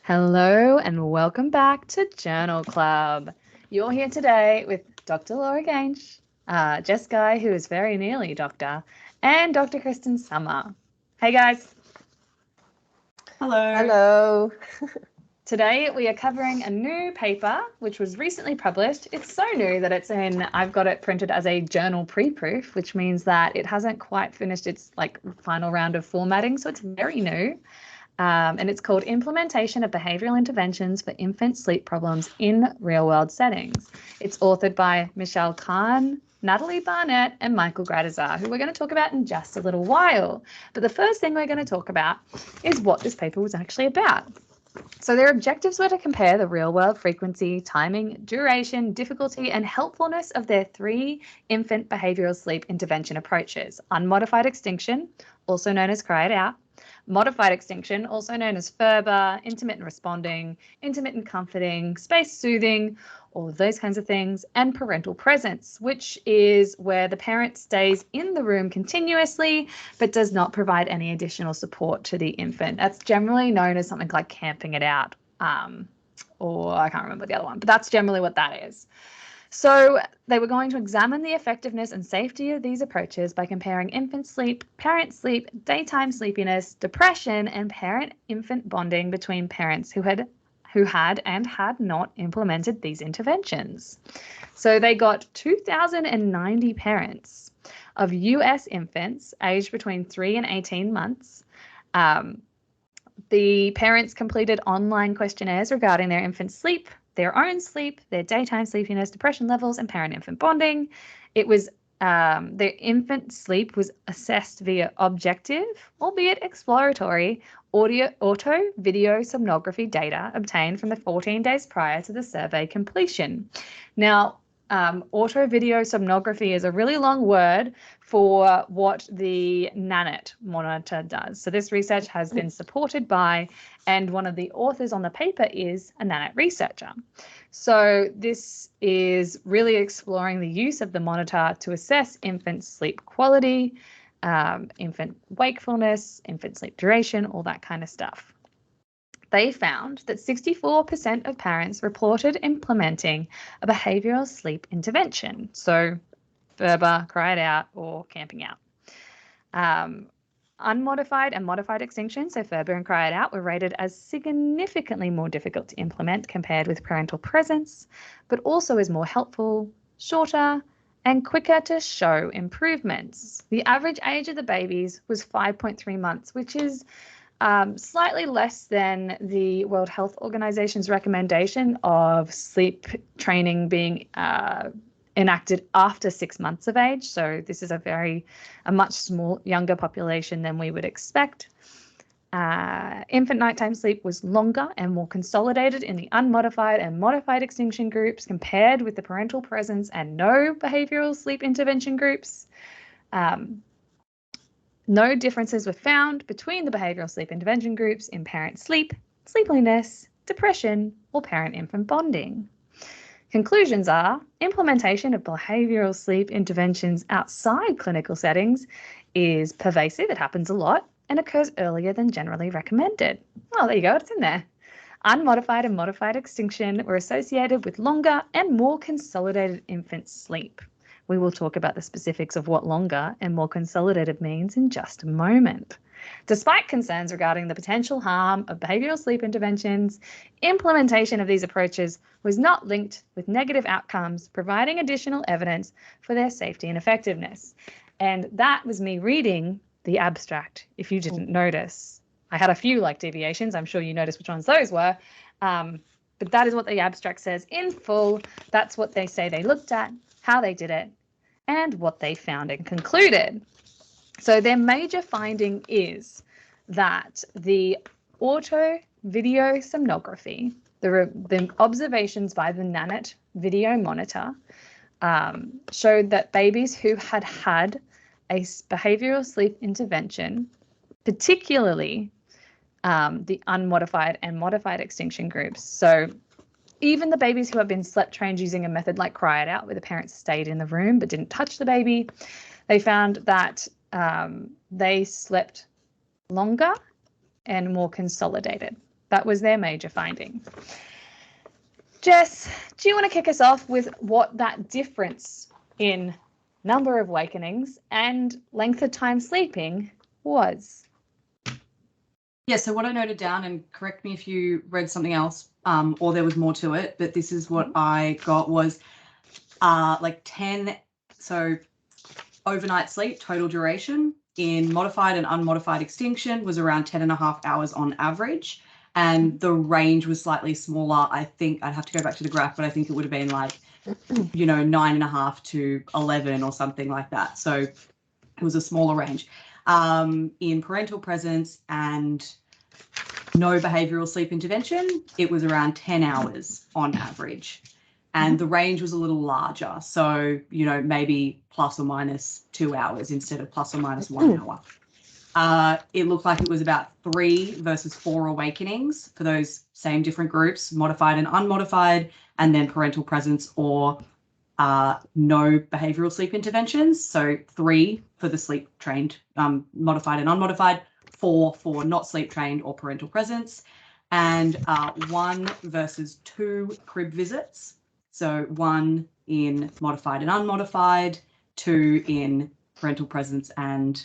Hello and welcome back to Journal Club. You're here today with Dr. Laura Gainch, Jess Guy, who is very nearly doctor, and Dr. Kristen Summer. Hey guys. Hello. Hello. Today we are covering a new paper which was recently published. It's so new that I've got it printed as a journal pre-proof, which means that it hasn't quite finished its final round of formatting, so it's very new. And it's called Implementation of Behavioural Interventions for Infant Sleep Problems in Real-World Settings. It's authored by Michelle Kahn, Natalie Barnett, and Michael Gradizar, who we're going to talk about in just a little while. But the first thing we're going to talk about is what this paper was actually about. So their objectives were to compare the real-world frequency, timing, duration, difficulty, and helpfulness of their 3 infant behavioural sleep intervention approaches: unmodified extinction, also known as cry it out; modified extinction, also known as FERBA, intermittent responding, intermittent comforting, space soothing, all of those kinds of things; and parental presence, which is where the parent stays in the room continuously but does not provide any additional support to the infant. That's generally known as something like camping it out, or I can't remember the other one, but that's generally what that is. So they were going to examine the effectiveness and safety of these approaches by comparing infant sleep, parent sleep, daytime sleepiness, depression, and parent-infant bonding between parents who had and had not implemented these interventions. So they got 2,090 parents of US infants aged between 3 and 18 months. The parents completed online questionnaires regarding their infant sleep, their own sleep, their daytime sleepiness, depression levels, and parent-infant bonding. It was their infant sleep was assessed via objective, albeit exploratory, auto-video somnography data obtained from the 14 days prior to the survey completion. Now, auto-video somnography is a really long word for what the NANET monitor does. So this research has been supported by, and one of the authors on the paper is a NANET researcher. So this is really exploring the use of the monitor to assess infant sleep quality, infant wakefulness, infant sleep duration, all that kind of stuff. They found that 64% of parents reported implementing a behavioural sleep intervention, so FERBA, cry it out, or camping out. Unmodified and modified extinction, so FERBA and cry it out, were rated as significantly more difficult to implement compared with parental presence, but also as more helpful, shorter, and quicker to show improvements. The average age of the babies was 5.3 months, which is slightly less than the World Health Organization's recommendation of sleep training being enacted after 6 months of age. So this is a much younger population than we would expect. Infant nighttime sleep was longer and more consolidated in the unmodified and modified extinction groups compared with the parental presence and no behavioural sleep intervention groups. No differences were found between the behavioural sleep intervention groups in parent sleep, sleepiness, depression, or parent-infant bonding. Conclusions are: implementation of behavioural sleep interventions outside clinical settings is pervasive, it happens a lot, and occurs earlier than generally recommended. Well, there you go, it's in there. Unmodified and modified extinction were associated with longer and more consolidated infant sleep. We will talk about the specifics of what longer and more consolidated means in just a moment. Despite concerns regarding the potential harm of behavioural sleep interventions, implementation of these approaches was not linked with negative outcomes, providing additional evidence for their safety and effectiveness. And that was me reading the abstract, if you didn't notice. I had a few deviations. I'm sure you noticed which ones those were. But that is what the abstract says in full. That's what they say they looked at, how they did it, and what they found and concluded. So their major finding is that the auto-video somnography, the observations by the NANET video monitor, showed that babies who had had a behavioural sleep intervention, particularly the unmodified and modified extinction groups, so even the babies who have been slept trained using a method like cry it out, where the parents stayed in the room but didn't touch the baby, they found that they slept longer and more consolidated. That was their major finding. Jess, do you want to kick us off with what that difference in number of awakenings and length of time sleeping was? Yeah, so what I noted down, and correct me if you read something else or there was more to it, but this is what I got was like 10, so overnight sleep, total duration in modified and unmodified extinction was around 10.5 hours on average. And the range was slightly smaller. I think I'd have to go back to the graph, but I think it would have been like, 9.5 to 11 or something like that. So it was a smaller range. In parental presence and no behavioral sleep intervention, it was around 10 hours on average. And the range was a little larger. So, maybe plus or minus 2 hours instead of plus or minus 1 hour. It looked like it was about 3 versus 4 awakenings for those same different groups, modified and unmodified, and then parental presence or no behavioral sleep interventions. So 3 for the sleep trained, modified and unmodified, 4 for not sleep trained or parental presence, and 1 versus 2 crib visits. So 1 in modified and unmodified, 2 in parental presence and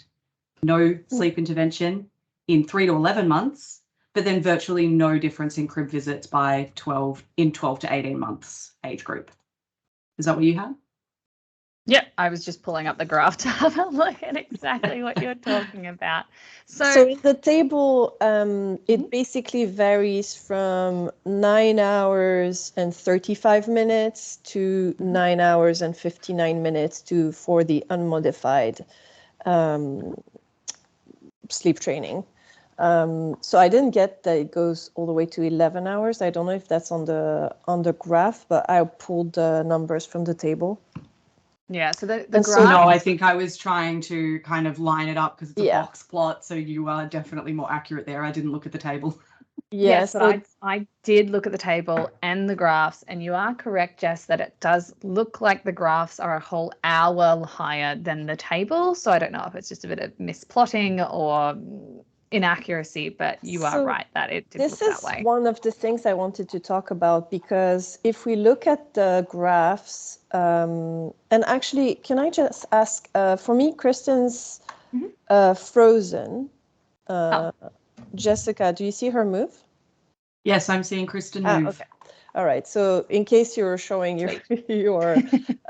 no sleep intervention in 3 to 11 months, but then virtually no difference in crib visits by 12 to 18 months age group. Is that what you had? Yep, I was just pulling up the graph to have a look at exactly what you're talking about. So in the table, it basically varies from 9 hours and 35 minutes to 9 hours and 59 minutes for the unmodified sleep training. So I didn't get that it goes all the way to 11 hours. I don't know if that's on the graph, but I pulled the numbers from the table. Yeah, so the graph. So no, I think I was trying to kind of line it up because it's a box plot, so you are definitely more accurate there. I didn't look at the table. Yes, but I did look at the table and the graphs, and you are correct, Jess, that it does look like the graphs are a whole hour higher than the table. So I don't know if it's just a bit of misplotting or inaccuracy, but you are right that it did look that way. This is one of the things I wanted to talk about, because if we look at the graphs, and actually, can I just ask, for me, Kristen's frozen. Jessica, do you see her move? Yes, I'm seeing Kristen move. Okay. All right. So in case you're showing your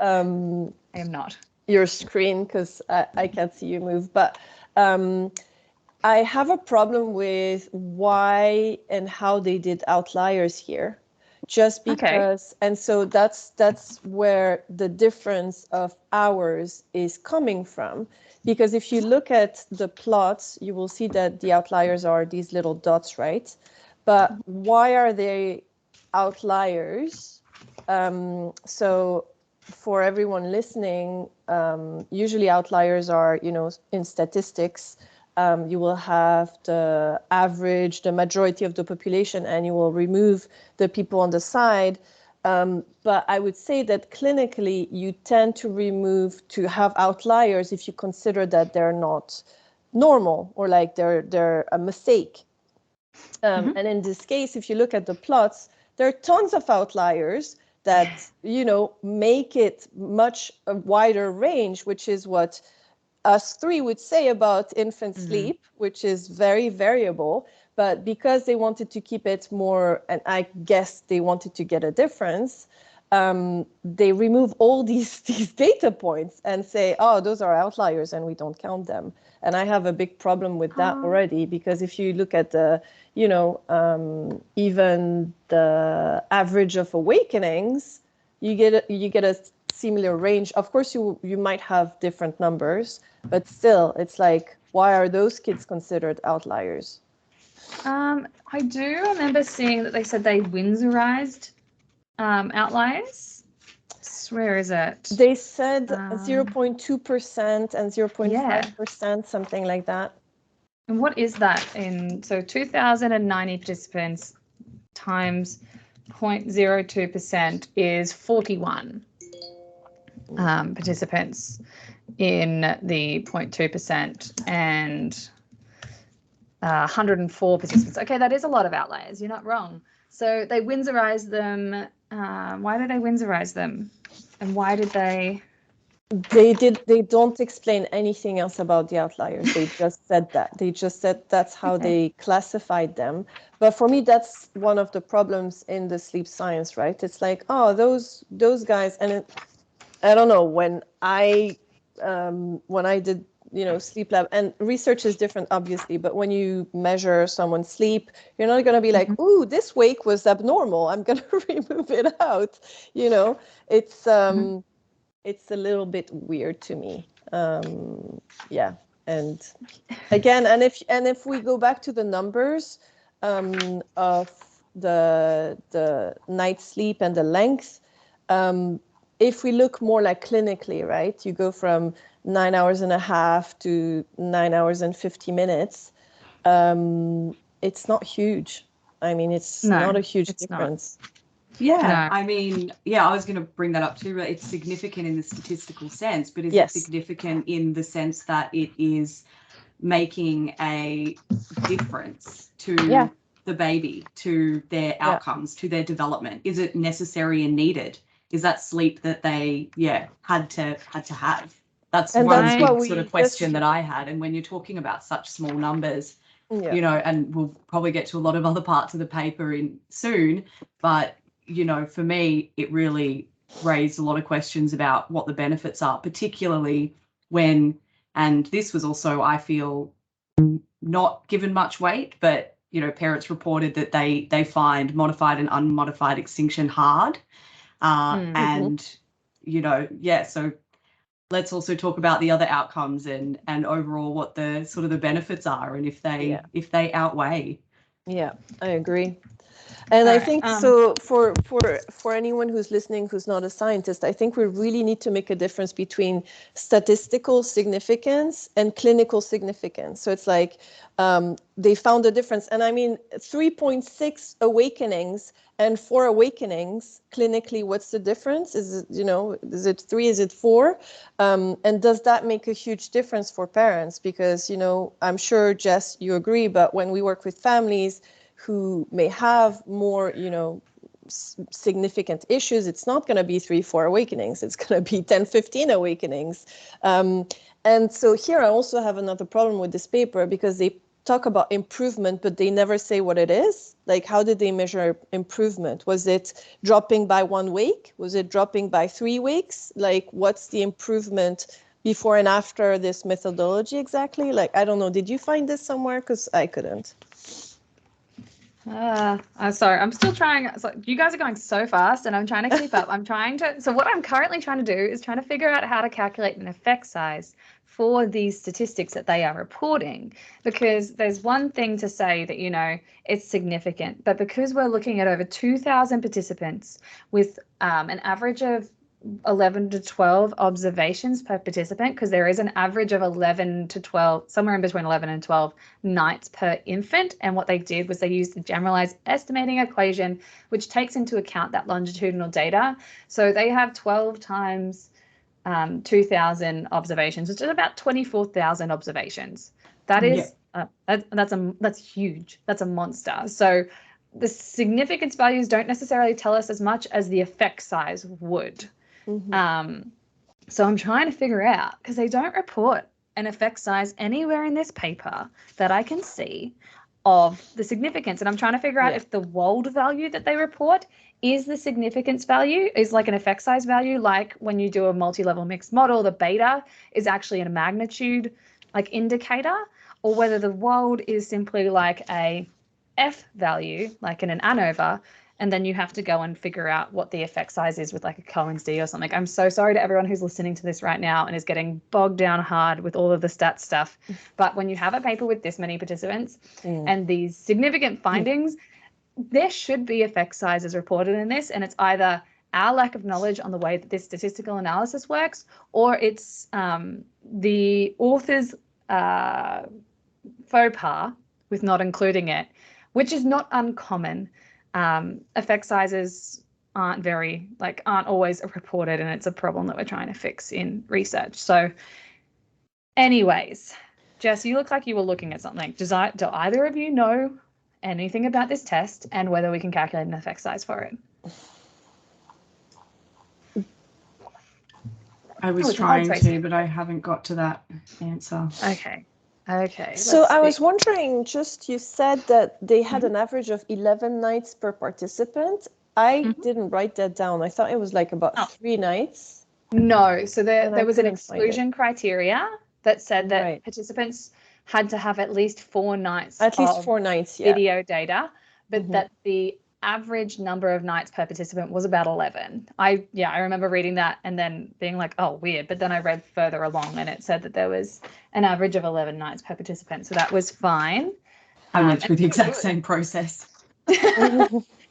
I am not. Your screen, because I can't see you move, but I have a problem with why and how they did outliers here, just because, and so that's where the difference of hours is coming from. Because if you look at the plots, you will see that the outliers are these little dots, right? But why are they outliers? So for everyone listening, usually outliers are, in statistics, you will have the average, the majority of the population, and you will remove the people on the side. But I would say that clinically, you tend to have outliers if you consider that they're not normal or like they're a mistake. And in this case, if you look at the plots, there are tons of outliers that, make it much a wider range, which is what us 3 would say about infant sleep, which is very variable. But because they wanted to keep it more, and I guess they wanted to get a difference, they remove all these data points and say, oh, those are outliers and we don't count them. And I have a big problem with that already, because if you look at the, even the average of awakenings, you get a similar range. Of course, you might have different numbers, but still, it's like, why are those kids considered outliers? I do remember seeing that they said they Windsorized outliers. Where is it? They said 0.2% and 0.5%, something like that. And what is that so 2,090 participants times 0.02% is 41 participants in the 0.2%, and 104 participants. Okay, that is a lot of outliers. You're not wrong. So they Winsorized them. Why did they Winsorize them? And why did they? They don't explain anything else about the outliers. They just said that. They just said that's how they classified them. But for me, that's one of the problems in the sleep science, right? It's like, oh, those guys, and I don't know, when I did, sleep lab, and research is different, obviously, but when you measure someone's sleep, you're not going to be like, ooh, this wake was abnormal, I'm going to remove it out. It's a little bit weird to me. Yeah. And again, and if we go back to the numbers of the night sleep and the length, if we look more like clinically, right, you go from 9 hours and a half to 9 hours and 50 minutes. It's not huge. I mean, it's not a huge difference. Not. Yeah, no. I mean, I was going to bring that up too. It's significant in the statistical sense, but is it significant in the sense that it is making a difference to the baby, to their outcomes, to their development? Is it necessary and needed? Is that sleep that they had to have? That's one big sort of question that I had. And when you're talking about such small numbers, and we'll probably get to a lot of other parts of the paper soon, but for me, it really raised a lot of questions about what the benefits are, particularly when, and this was also, I feel, not given much weight, but, parents reported that they find modified and unmodified extinction hard. And, so let's also talk about the other outcomes and overall what the sort of the benefits are and if they outweigh. Yeah, I agree. And I think so for anyone who's listening who's not a scientist, I think we really need to make a difference between statistical significance and clinical significance. So it's like they found a difference. And I mean, 3.6 awakenings and 4 awakenings, clinically, what's the difference? Is it, is it 3, is it 4? And does that make a huge difference for parents? Because, I'm sure, Jess, you agree, but when we work with families who may have more, significant issues, it's not going to be 3-4 awakenings. It's going to be 10-15 awakenings. And so here I also have another problem with this paper because they talk about improvement, but they never say what it is. Like, how did they measure improvement? Was it dropping by 1 week? Was it dropping by 3 weeks? Like, what's the improvement before and after this methodology exactly? Like, I don't know. Did you find this somewhere? Because I couldn't. Sorry, I'm still trying. So you guys are going so fast and I'm trying to keep up. So what I'm currently trying to do is trying to figure out how to calculate an effect size for these statistics that they are reporting, because there's one thing to say that, it's significant, but because we're looking at over 2,000 participants with an average of 11 to 12 observations per participant, because there is an average of 11 to 12, somewhere in between 11 and 12 nights per infant. And what they did was they used the generalized estimating equation, which takes into account that longitudinal data. So they have 12 times 2,000 observations, which is about 24,000 observations. That is, that's huge. That's a monster. So the significance values don't necessarily tell us as much as the effect size would. Mm-hmm. So I'm trying to figure out, because they don't report an effect size anywhere in this paper that I can see of the significance. And I'm trying to figure out if the Wold value that they report is the significance value, is like an effect size value, like when you do a multi-level mixed model, the beta is actually a magnitude like indicator, or whether the Wold is simply like a F value, like in an ANOVA, and then you have to go and figure out what the effect size is with like a Cohen's D or something. I'm so sorry to everyone who's listening to this right now and is getting bogged down hard with all of the stats stuff. But when you have a paper with this many participants and these significant findings, there should be effect sizes reported in this. And it's either our lack of knowledge on the way that this statistical analysis works, or it's the author's faux pas with not including it, which is not uncommon. Effect sizes aren't always reported, and it's a problem that we're trying to fix in research. So anyways, Jess, you look like you were looking at something. Do either of you know anything about this test and whether we can calculate an effect size for it? I was trying to, but I haven't got to that answer. Okay. So I was wondering, you said that they had an average of 11 nights per participant. I didn't write that down. I thought it was like about 3 nights. No, so there was an exclusion criteria that said that participants had to have at least 4 nights video data, but that the average number of nights per participant was about 11. I remember reading that and then being like, oh, weird. But then I read further along and it said that there was an average of 11 nights per participant. So that was fine. I went through the exact same process. I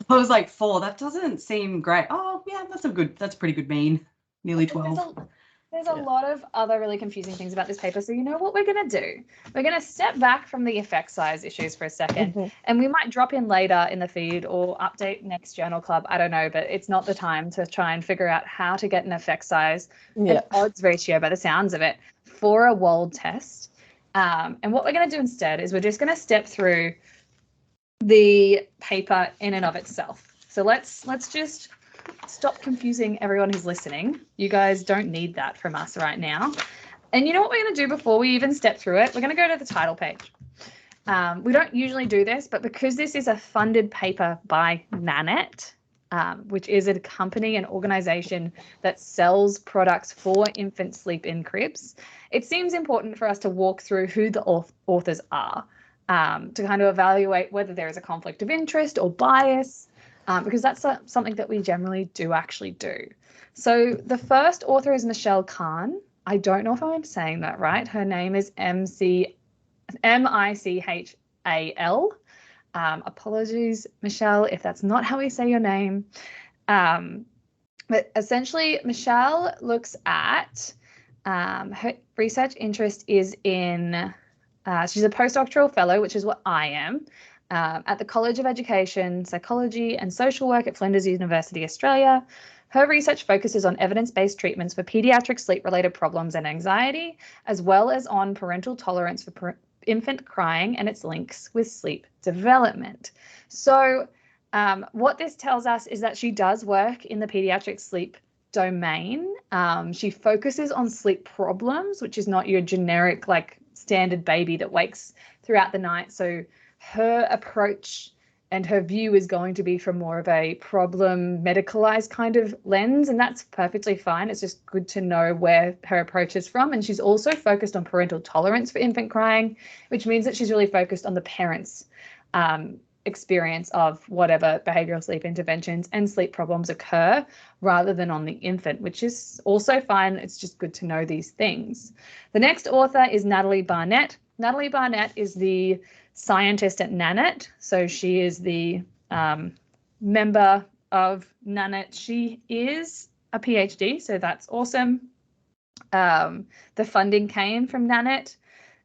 was like 4. That doesn't seem great. Oh, yeah, that's a pretty good mean. Nearly 12. There's a lot of other really confusing things about this paper. So you know what we're going to do? We're going to step back from the effect size issues for a second. And we might drop in later in the feed or update next journal club. I don't know, but it's not the time to try and figure out how to get an effect size, an odds ratio by the sounds of it, for a WOLD test. And what we're going to do instead is we're just going to step through the paper in and of itself. So let's just stop confusing everyone who's listening. You guys don't need that from us right now. And you know what we're going to do before we even step through it? We're going to go to the title page. We don't usually do this, but because this is a funded paper by Nanette, which is a company and organization that sells products for infant sleep-in cribs, it seems important for us to walk through who the authors are, to kind of evaluate whether there is a conflict of interest or bias, because that's something that we generally do actually do. So the first author is Michelle Khan. I don't know if I'm saying that right. Her name is Michal. Apologies, Michelle, if that's not how we say your name. But essentially, Michelle looks at her research interest is in, she's a postdoctoral fellow, which is what I am, at the College of Education, Psychology and Social Work at Flinders University, Australia. Her research focuses on evidence-based treatments for pediatric sleep-related problems and anxiety, as well as on parental tolerance for infant crying and its links with sleep development. So what this tells us is that she does work in the pediatric sleep domain. She focuses on sleep problems, which is not your generic, like, standard baby that wakes throughout the night. So her approach and her view is going to be from more of a problem medicalized kind of lens, and that's perfectly fine. It's just good to know where her approach is from. And she's also focused on parental tolerance for infant crying, which means that she's really focused on the parents' experience of whatever behavioral sleep interventions and sleep problems occur, rather than on the infant, which is also fine. It's just good to know these things. The next author is Natalie Barnett. Natalie Barnett is the scientist at Nanette. So she is the member of Nanette. She is a PhD, so that's awesome. The funding came from Nanette.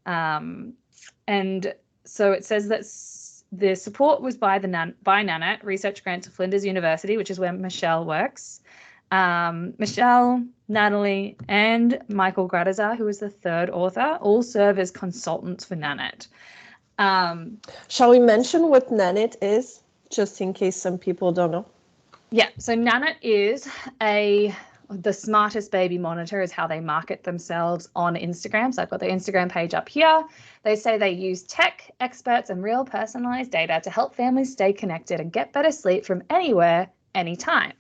And so it says that the support was by Nanette, research grant to Flinders University, which is where Michelle works. Michelle, Natalie, and Michael Gradazar, who is the third author, all serve as consultants for Nanette. Shall we mention what Nanette is, just in case some people don't know? Yeah, so Nanette is the smartest baby monitor is how they market themselves on Instagram. So I've got the Instagram page up here. They say they use tech, experts, and real personalized data to help families stay connected and get better sleep from anywhere, anytime.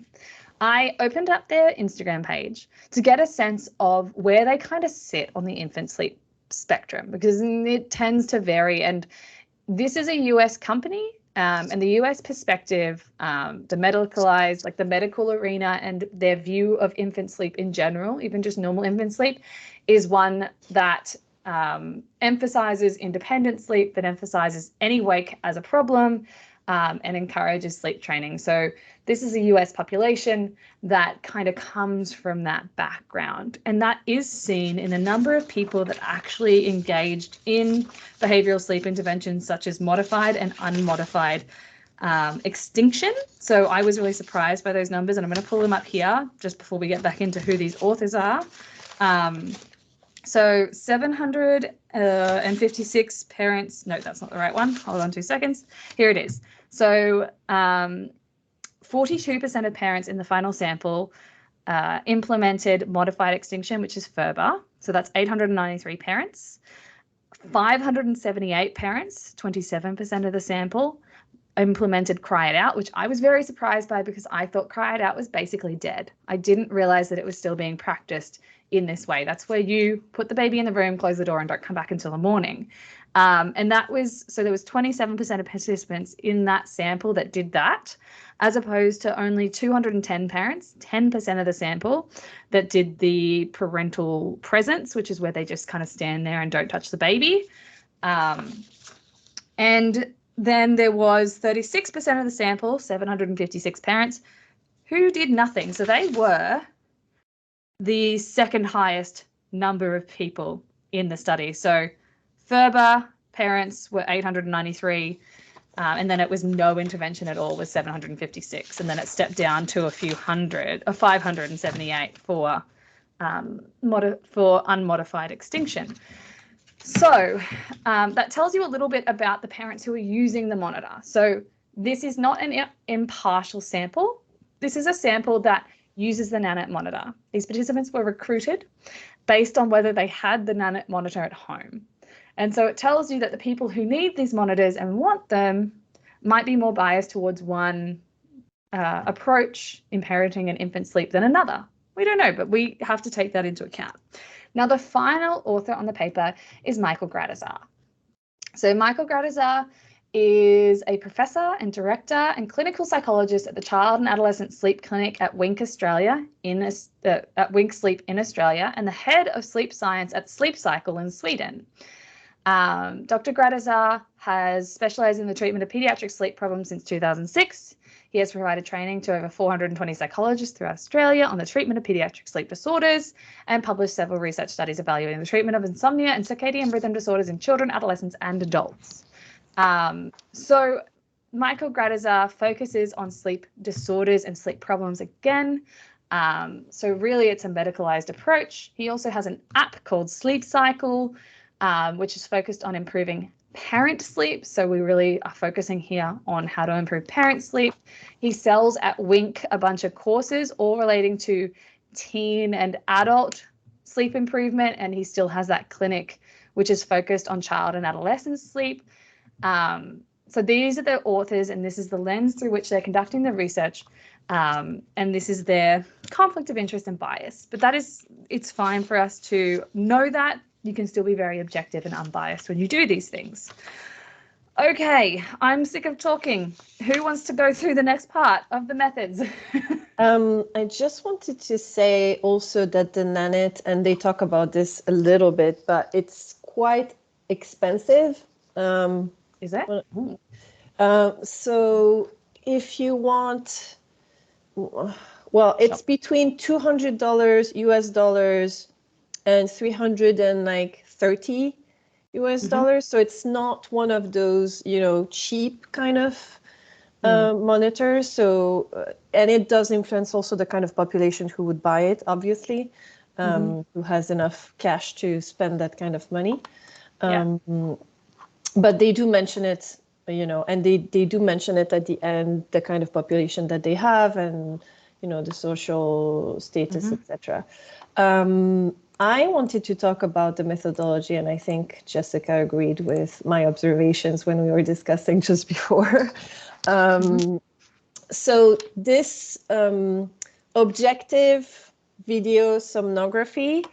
I opened up their Instagram page to get a sense of where they kind of sit on the infant sleep spectrum, because it tends to vary. And this is a US company, and the US perspective, the medicalized, like the medical arena, and their view of infant sleep in general, even just normal infant sleep, is one that emphasizes independent sleep, that emphasizes any wake as a problem, and encourages sleep training. So this is a US population that kind of comes from that background. And that is seen in a number of people that actually engaged in behavioral sleep interventions, such as modified and unmodified extinction. So I was really surprised by those numbers, and I'm going to pull them up here just before we get back into who these authors are. So 756 parents, no, that's not the right one. Hold on 2 seconds. Here it is. So 42% of parents in the final sample implemented modified extinction, which is FERBA. So that's 893 parents. 578 parents, 27% of the sample, implemented cry it out, which I was very surprised by because I thought cry it out was basically dead. I didn't realize that it was still being practiced in this way. That's where you put the baby in the room, close the door, and don't come back until the morning. And that was, so there was 27% of participants in that sample that did that, as opposed to only 210 parents, 10% of the sample, that did the parental presence, which is where they just kind of stand there and don't touch the baby. And then there was 36% of the sample, 756 parents, who did nothing. So they were the second highest number of people in the study. So FERBA parents were 893, and then it was no intervention at all was 756, and then it stepped down to a few hundred, or 578 for unmodified extinction. So that tells you a little bit about the parents who are using the monitor. So this is not an impartial sample. This is a sample that uses the Nanit monitor. These participants were recruited based on whether they had the Nanit monitor at home. And so it tells you that the people who need these monitors and want them might be more biased towards one approach in parenting and infant sleep than another. We don't know, but we have to take that into account. Now, the final author on the paper is Michael Gradazar. So Michael Gradazar is a professor and director and clinical psychologist at the Child and Adolescent Sleep Clinic at Wink Australia at Wink Sleep in Australia, and the head of sleep science at Sleep Cycle in Sweden. Dr. Gradazar has specialized in the treatment of pediatric sleep problems since 2006. He has provided training to over 420 psychologists throughout Australia on the treatment of pediatric sleep disorders and published several research studies evaluating the treatment of insomnia and circadian rhythm disorders in children, adolescents, and adults. So Michael Gradazar focuses on sleep disorders and sleep problems again. So really it's a medicalized approach. He also has an app called Sleep Cycle, which is focused on improving parent sleep. So we really are focusing here on how to improve parent sleep. He sells at Wink a bunch of courses all relating to teen and adult sleep improvement, and he still has that clinic which is focused on child and adolescent sleep. So these are the authors, and this is the lens through which they're conducting the research, and this is their conflict of interest and bias. But it's fine for us to know that. You can still be very objective and unbiased when you do these things. Okay, I'm sick of talking. Who wants to go through the next part of the methods? I just wanted to say also that the Nanit, and they talk about this a little bit, but it's quite expensive. Is it? So if you want, well, it's between $200 US dollars and $330 US dollars. So it's not one of those, cheap kind of monitors. So, and it does influence also the kind of population who would buy it, obviously, who has enough cash to spend that kind of money. But they do mention it, and they do mention it at the end, the kind of population that they have and, the social status, etc. I wanted to talk about the methodology, and I think Jessica agreed with my observations when we were discussing just before. So this objective video somnography,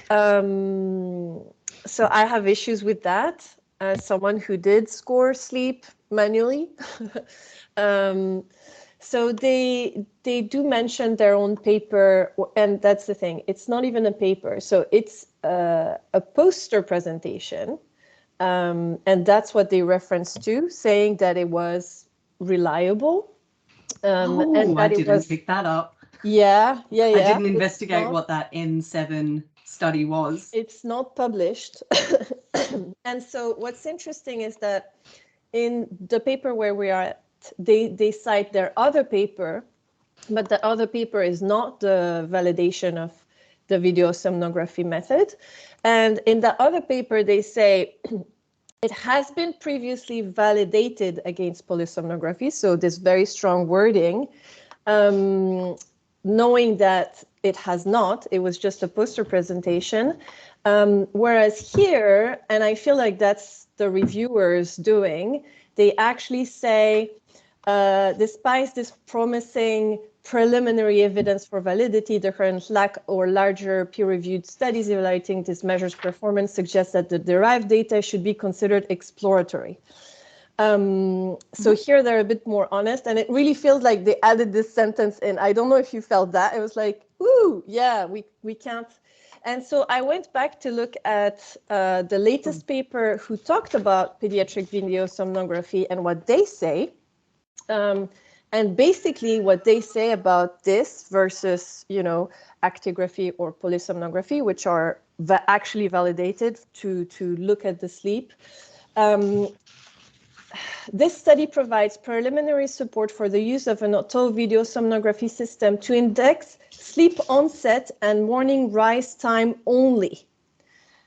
so I have issues with that as someone who did score sleep manually. So they do mention their own paper, and that's the thing. It's not even a paper. So it's a poster presentation, and that's what they reference to, saying that it was reliable. And I didn't pick that up. Yeah. I didn't investigate what that N7 study was. It's not published. And so what's interesting is that in the paper where we are at, they cite their other paper, but the other paper is not the validation of the video somnography method. And in the other paper, they say it has been previously validated against polysomnography. So this very strong wording, knowing that it has not, it was just a poster presentation. Whereas here, and I feel like that's the reviewers doing, they actually say, despite this promising preliminary evidence for validity, the current lack or larger peer-reviewed studies evaluating this measure's performance suggests that the derived data should be considered exploratory. So here they're a bit more honest, and it really feels like they added this sentence in. I don't know if you felt that. It was like, ooh, yeah, we can't. And so I went back to look at the latest paper who talked about pediatric video somnography and what they say. And basically what they say about this versus, actigraphy or polysomnography, which are actually validated to look at the sleep. This study provides preliminary support for the use of an auto video somnography system to index sleep onset and morning rise time only.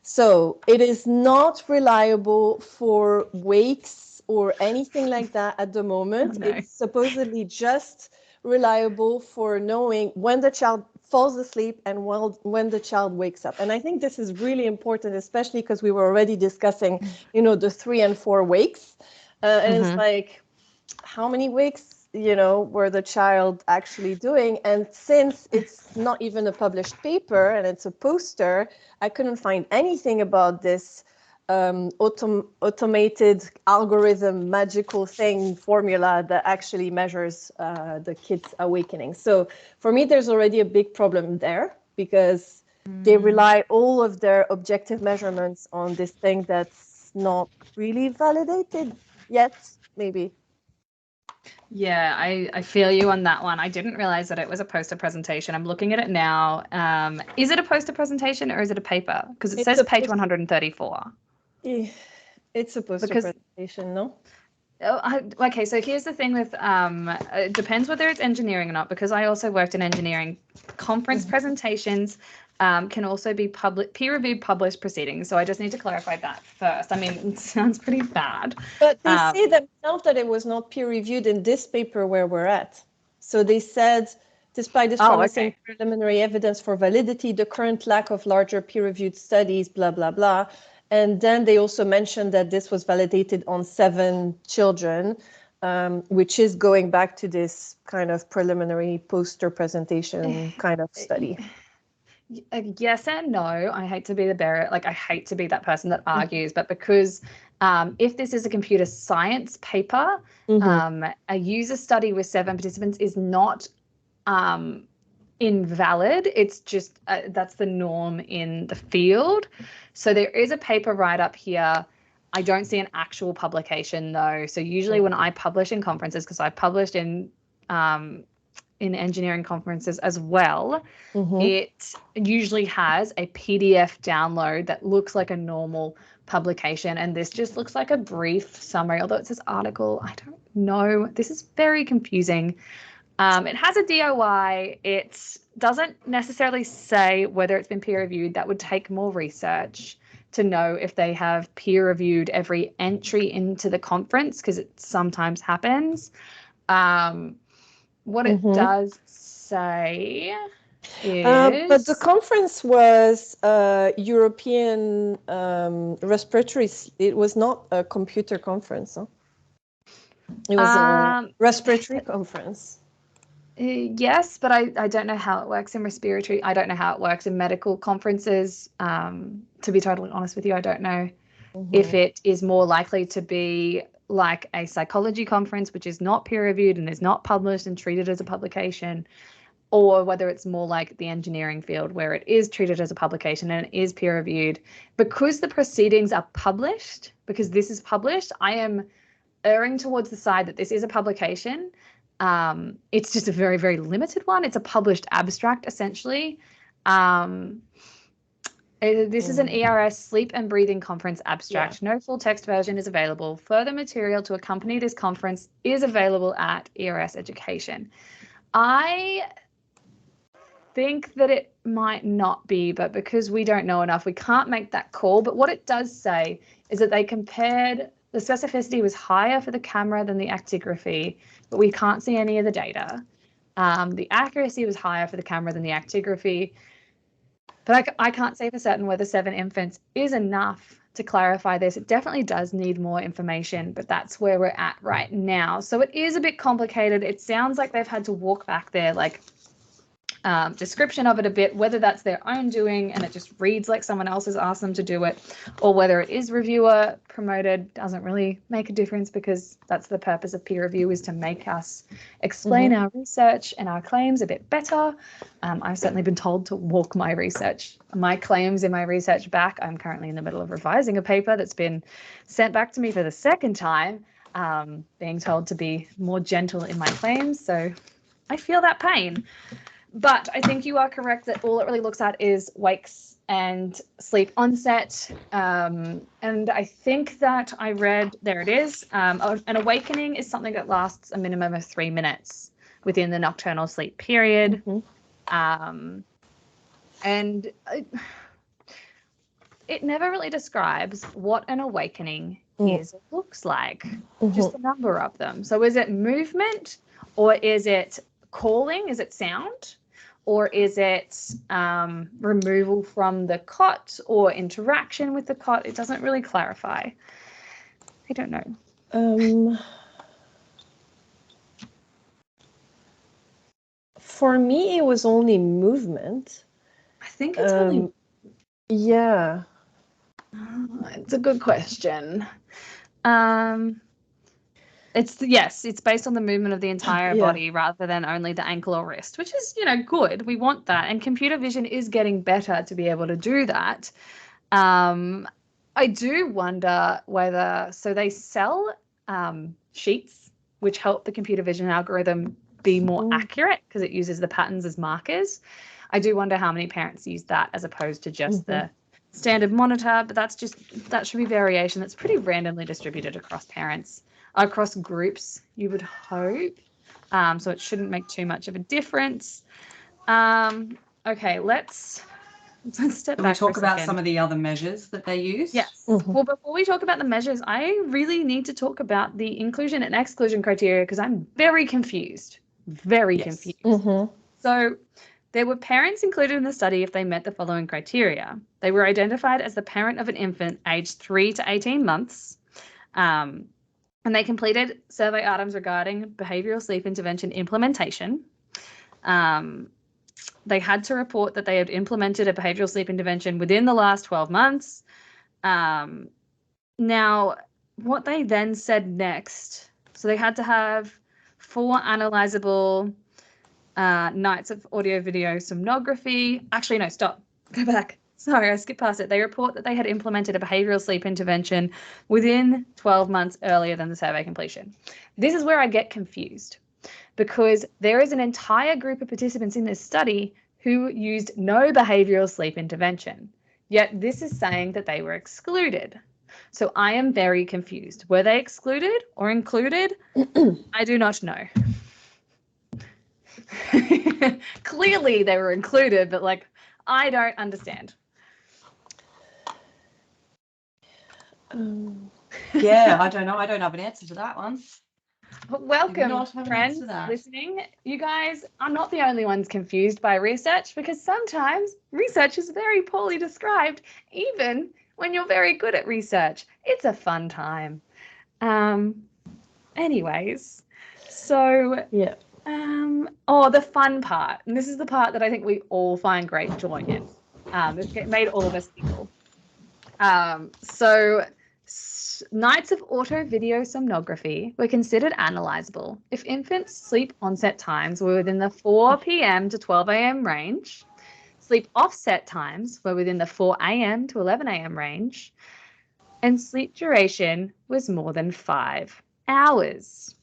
So it is not reliable for wakes or anything like that at the moment. Oh, no. It's supposedly just reliable for knowing when the child falls asleep and when the child wakes up. And I think this is really important, especially because we were already discussing, the 3 and 4 wakes. And it's like, how many wakes, were the child actually doing? And since it's not even a published paper and it's a poster, I couldn't find anything about this automated algorithm, magical thing, formula that actually measures the kids' awakening. So for me, there's already a big problem there because they rely all of their objective measurements on this thing that's not really validated yet, maybe. Yeah, I feel you on that one. I didn't realize that it was a poster presentation. I'm looking at it now. Is it a poster presentation or is it a paper? Because it says page 134. It's a poster presentation, no? Okay, so here's the thing with, it depends whether it's engineering or not, because I also worked in engineering. Conference presentations can also be peer-reviewed published proceedings. So I just need to clarify that first. I mean, it sounds pretty bad. But they say themselves that it was not peer-reviewed in this paper where we're at. So they said, despite this promising preliminary evidence for validity, the current lack of larger peer-reviewed studies, blah, blah, blah. And then they also mentioned that this was validated on 7 children, which is going back to this kind of preliminary poster presentation kind of study. Yes and no. I hate to be the bearer, I hate to be that person that argues, but because if this is a computer science paper, a user study with 7 participants is not invalid. It's just that's the norm in the field. So there is a paper right up here. I don't see an actual publication though. So usually when I publish in conferences, because I published in engineering conferences as well, it usually has a PDF download that looks like a normal publication, and this just looks like a brief summary, although it says article. I don't know. This is very confusing. It has a DOI. It doesn't necessarily say whether it's been peer-reviewed. That would take more research to know if they have peer-reviewed every entry into the conference, because it sometimes happens. What it does say is... but the conference was European respiratory. It was not a computer conference. Huh? It was a respiratory conference. Yes, but I don't know how it works in respiratory. I don't know how it works in medical conferences. To be totally honest with you, I don't know if it is more likely to be like a psychology conference, which is not peer-reviewed and is not published and treated as a publication, or whether it's more like the engineering field where it is treated as a publication and it is peer-reviewed. Because the proceedings are published, because this is published, I am erring towards the side that this is a publication. It's just a very, very limited one. It's a published abstract, essentially. This is an ERS Sleep and Breathing Conference abstract. Yeah. No full text version is available. Further material to accompany this conference is available at ERS Education. I think that it might not be, but because we don't know enough, we can't make that call. But what it does say is that they compared the specificity was higher for the camera than the actigraphy, but we can't see any of the data. The accuracy was higher for the camera than the actigraphy, but I can't say for certain whether 7 infants is enough to clarify this. It definitely does need more information, but that's where we're at right now. So it is a bit complicated. It sounds like they've had to walk back their description of it a bit, whether that's their own doing and it just reads like someone else has asked them to do it, or whether it is reviewer promoted, doesn't really make a difference, because that's the purpose of peer review, is to make us explain our research and our claims a bit better. I've certainly been told to walk my claims in my research back. I'm currently in the middle of revising a paper that's been sent back to me for the second time, being told to be more gentle in my claims. So I feel that pain. But I think you are correct that all it really looks at is wakes and sleep onset. And I think that I read, there it is, an awakening is something that lasts a minimum of 3 minutes within the nocturnal sleep period. And it never really describes what an awakening is or looks like, just the number of them. So is it movement, or is it calling? Is it sound? Or is it removal from the cot or interaction with the cot? It doesn't really clarify. I don't know. For me, it was only movement. I think it's only... Yeah. It's a good question. It's based on the movement of the entire body rather than only the ankle or wrist, which is, good. We want that. And computer vision is getting better to be able to do that. I do wonder whether, so they sell sheets which help the computer vision algorithm be more accurate because it uses the patterns as markers. I do wonder how many parents use that as opposed to just the standard monitor, but that should be variation that's pretty randomly distributed across groups, you would hope. So it shouldn't make too much of a difference. Okay, let's step back. Can we talk about some of the other measures that they use? Yes. Well, before we talk about the measures, I really need to talk about the inclusion and exclusion criteria, because I'm very confused. Very confused. So there were parents included in the study if they met the following criteria. They were identified as the parent of an infant aged 3 to 18 months. And they completed survey items regarding behavioural sleep intervention implementation. They had to report that they had implemented a behavioural sleep intervention within the last 12 months. Now, what they then said next, so they had to have 4 analyzable nights of audio-video somnography. Actually, no, stop. Go back. Sorry, I skipped past it. They report that they had implemented a behavioural sleep intervention within 12 months earlier than the survey completion. This is where I get confused, because there is an entire group of participants in this study who used no behavioural sleep intervention, yet this is saying that they were excluded. So I am very confused. Were they excluded or included? I do not know. Clearly they were included, but I don't understand. Yeah, I don't know. I don't have an answer to that one. Welcome, friends listening. You guys are not the only ones confused by research, because sometimes research is very poorly described, even when you're very good at research. It's a fun time. Anyways, so yeah. The fun part, and this is the part that I think we all find great joy in. It made all of us giggle. Nights of auto-video somnography were considered analyzable if infants' sleep onset times were within the 4 p.m. to 12 a.m. range, sleep offset times were within the 4 a.m. to 11 a.m. range, and sleep duration was more than 5 hours.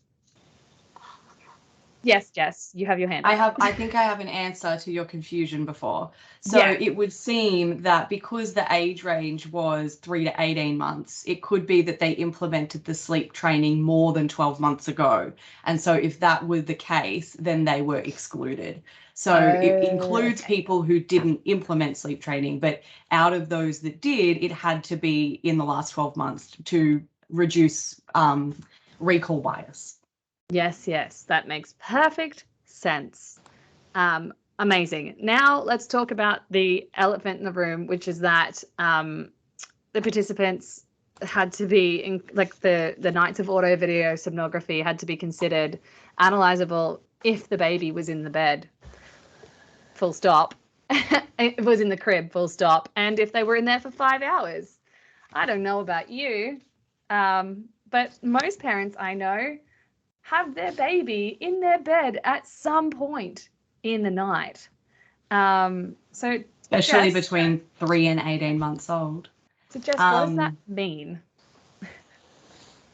Yes, Jess, you have your hand up. I think I have an answer to your confusion before. So it would seem that because the age range was 3 to 18 months, it could be that they implemented the sleep training more than 12 months ago. And so if that were the case, then they were excluded. So it includes people who didn't implement sleep training, but out of those that did, it had to be in the last 12 months to reduce recall bias. Yes, that makes perfect sense. Amazing. Now let's talk about the elephant in the room, which is that the participants had to be in, like the nights of auto video sonography had to be considered analyzable if the baby was in the bed, full stop. It was in the crib, full stop, and if they were in there for 5 hours. I don't know about you, but most parents I know have their baby in their bed at some point in the night. So especially between 3 and 18 months old. So Jess, what does that mean?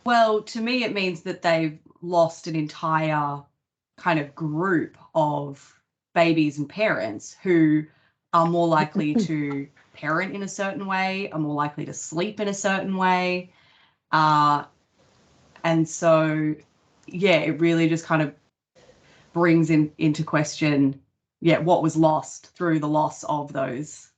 Well, to me, it means that they've lost an entire kind of group of babies and parents who are more likely to parent in a certain way, are more likely to sleep in a certain way. And so, yeah, it really just kind of brings into question, what was lost through the loss of those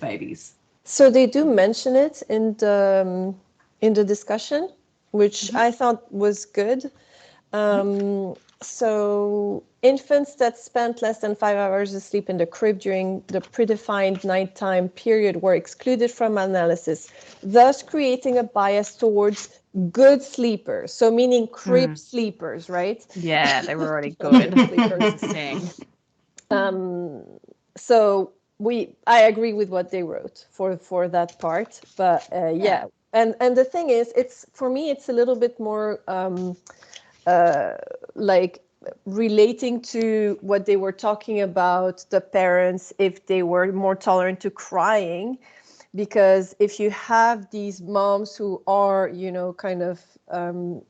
babies. So they do mention it in the discussion, which I thought was good. So infants that spent less than 5 hours asleep in the crib during the predefined nighttime period were excluded from analysis, thus creating a bias towards good sleepers. So meaning crib sleepers, right? Yeah, they were already good sleepers. So I agree with what they wrote for that part, but yeah. And the thing is, for me it's a little bit more like relating to what they were talking about, the parents, if they were more tolerant to crying, because if you have these moms who are, kind of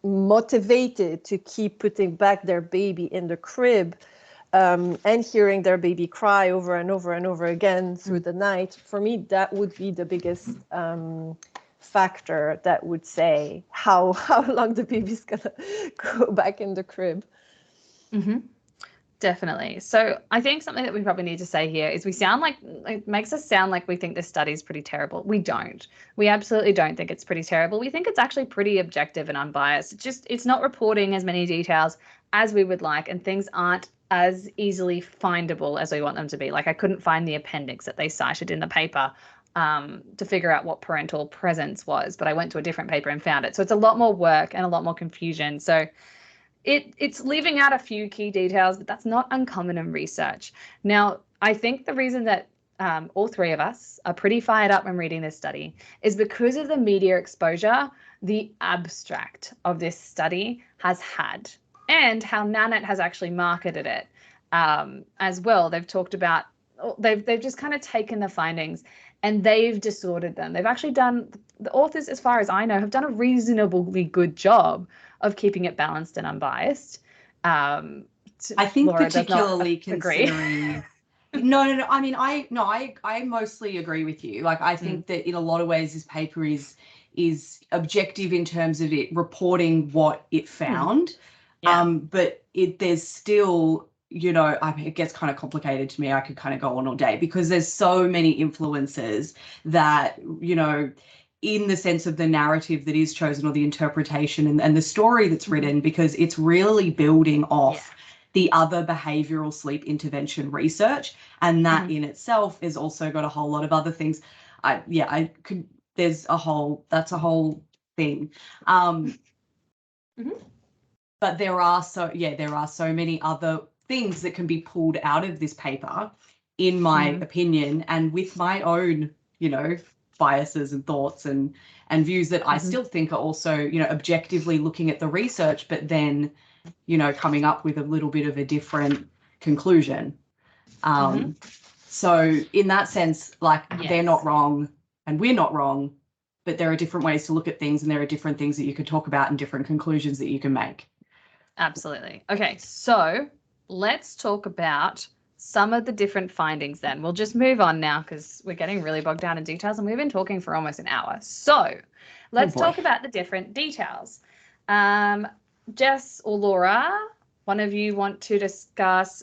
motivated to keep putting back their baby in the crib, and hearing their baby cry over and over and over again through the night, for me, that would be the biggest factor that would say how long the baby's gonna go back in the crib. Definitely. So I think something that we probably need to say here is it makes us sound like we think this study is pretty terrible. We don't. We absolutely don't think it's pretty terrible. We think it's actually pretty objective and unbiased. It's not reporting as many details as we would like, and things aren't as easily findable as we want them to be. Like, I couldn't find the appendix that they cited in the paper to figure out what parental presence was, but I went to a different paper and found it. So it's a lot more work and a lot more confusion. So it's leaving out a few key details, but that's not uncommon in research. Now, I think the reason that all three of us are pretty fired up when reading this study is because of the media exposure the abstract of this study has had, and how Nanette has actually marketed it as well. They've talked about, they've just kind of taken the findings and they've disordered them. They've actually the authors, as far as I know, have done a reasonably good job of keeping it balanced and unbiased. I think Laura particularly considering no. I mean, I mostly agree with you. Like, I think that in a lot of ways this paper is objective in terms of it reporting what it found. But there's still, it gets kind of complicated to me. I could kind of go on all day because there's so many influences that, in the sense of the narrative that is chosen or the interpretation and the story that's written, because it's really building off the other behavioral sleep intervention research. And that in itself has also got a whole lot of other things. That's a whole thing. But there are so many other things that can be pulled out of this paper, in my opinion, and with my own, biases and thoughts and views that I still think are also, objectively looking at the research, but then, coming up with a little bit of a different conclusion. So in that sense, like, they're not wrong and we're not wrong, but there are different ways to look at things, and there are different things that you could talk about and different conclusions that you can make. Absolutely. Okay, so let's talk about some of the different findings then. We'll just move on now because we're getting really bogged down in details and we've been talking for almost an hour. So let's talk about the different details. Jess or Laura, one of you want to discuss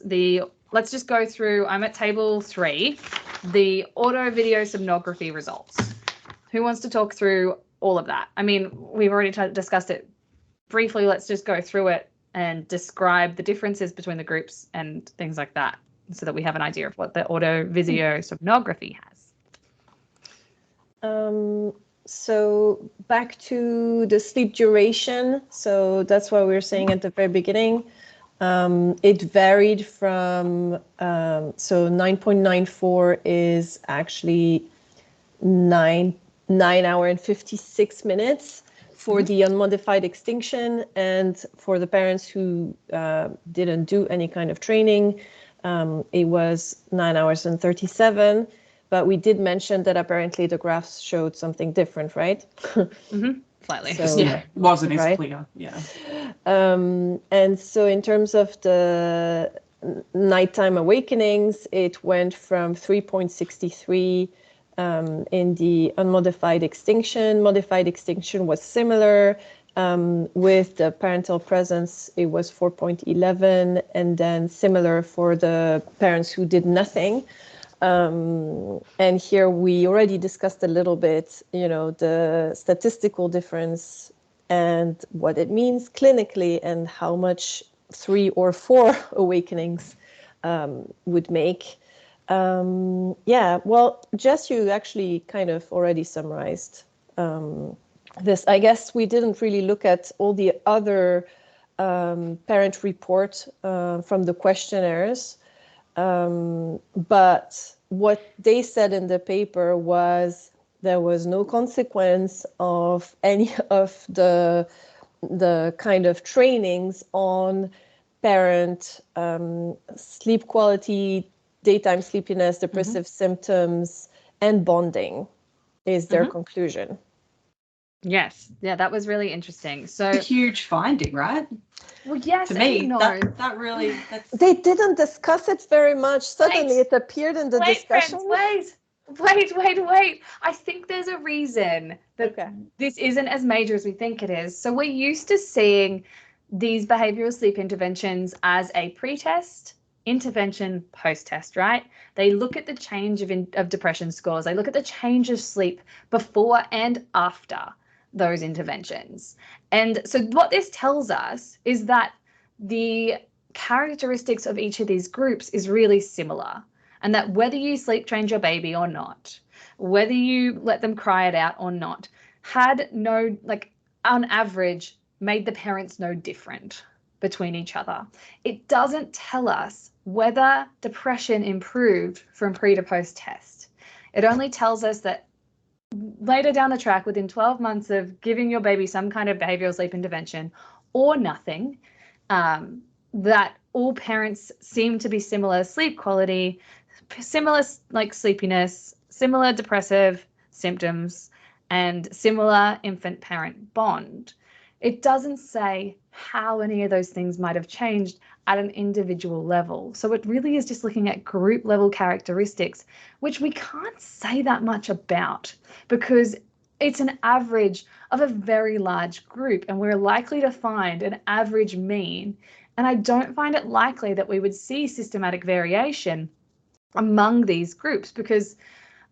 let's just go through, I'm at table 3, the auto video sonography results. Who wants to talk through all of that? I mean, we've already discussed it briefly. Let's just go through it and describe the differences between the groups and things like that so that we have an idea of what the auto video sonography has. So back to the sleep duration. So that's what we were saying at the very beginning. It varied from, so 9.94 is actually 9 hours and 56 minutes for the unmodified extinction, and for the parents who didn't do any kind of training, it was 9 hours and 37. But we did mention that apparently the graphs showed something different, right? Slightly. So, yeah, it wasn't as clear. Yeah. And so in terms of the nighttime awakenings, it went from 3.63 in the unmodified extinction. Modified extinction was similar. With the parental presence, it was 4.11, and then similar for the parents who did nothing. And here we already discussed a little bit, the statistical difference and what it means clinically and how much 3 or 4 awakenings would make. Well, Jess, you actually kind of already summarized this. I guess we didn't really look at all the other parent report from the questionnaires. But what they said in the paper was there was no consequence of any of the kind of trainings on parent sleep quality, daytime sleepiness, depressive symptoms, and bonding is their conclusion. Yes. Yeah, that was really interesting. So it's a huge finding, right? Well, yes, to me, no. that really... They didn't discuss it very much. Suddenly it appeared in the discussion. Wait. I think there's a reason that this isn't as major as we think it is. So we're used to seeing these behavioral sleep interventions as a pre-test, intervention, post-test, right? They look at the change of depression scores. They look at the change of sleep before and after those interventions. And so what this tells us is that the characteristics of each of these groups is really similar, and that whether you sleep trained your baby or not, whether you let them cry it out or not, had no, on average, made the parents no different between each other. It doesn't tell us whether depression improved from pre to post test. It only tells us that later down the track, within 12 months of giving your baby some kind of behavioral sleep intervention or nothing, that all parents seem to be similar sleep quality, similar sleepiness, similar depressive symptoms, and similar infant-parent bond. It doesn't say how any of those things might have changed at an individual level. So it really is just looking at group level characteristics, which we can't say that much about because it's an average of a very large group, and we're likely to find an average mean. And I don't find it likely that we would see systematic variation among these groups because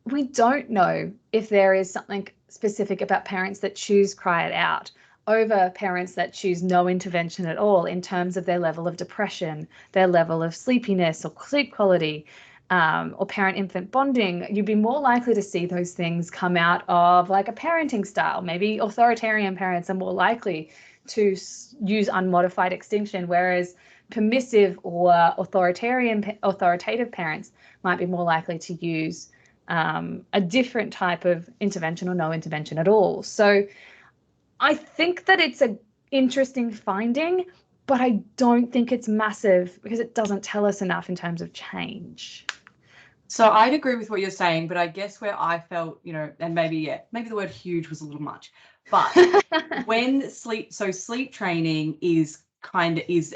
we don't know if there is something specific about parents that choose cry it out over parents that choose no intervention at all in terms of their level of depression, their level of sleepiness or sleep quality, or parent-infant bonding. You'd be more likely to see those things come out of a parenting style. Maybe authoritarian parents are more likely to use unmodified extinction, whereas permissive or authoritative parents might be more likely to use a different type of intervention or no intervention at all. So I think that it's an interesting finding, but I don't think it's massive because it doesn't tell us enough in terms of change. So I'd agree with what you're saying, but I guess where I felt, and maybe the word huge was a little much, but when sleep training is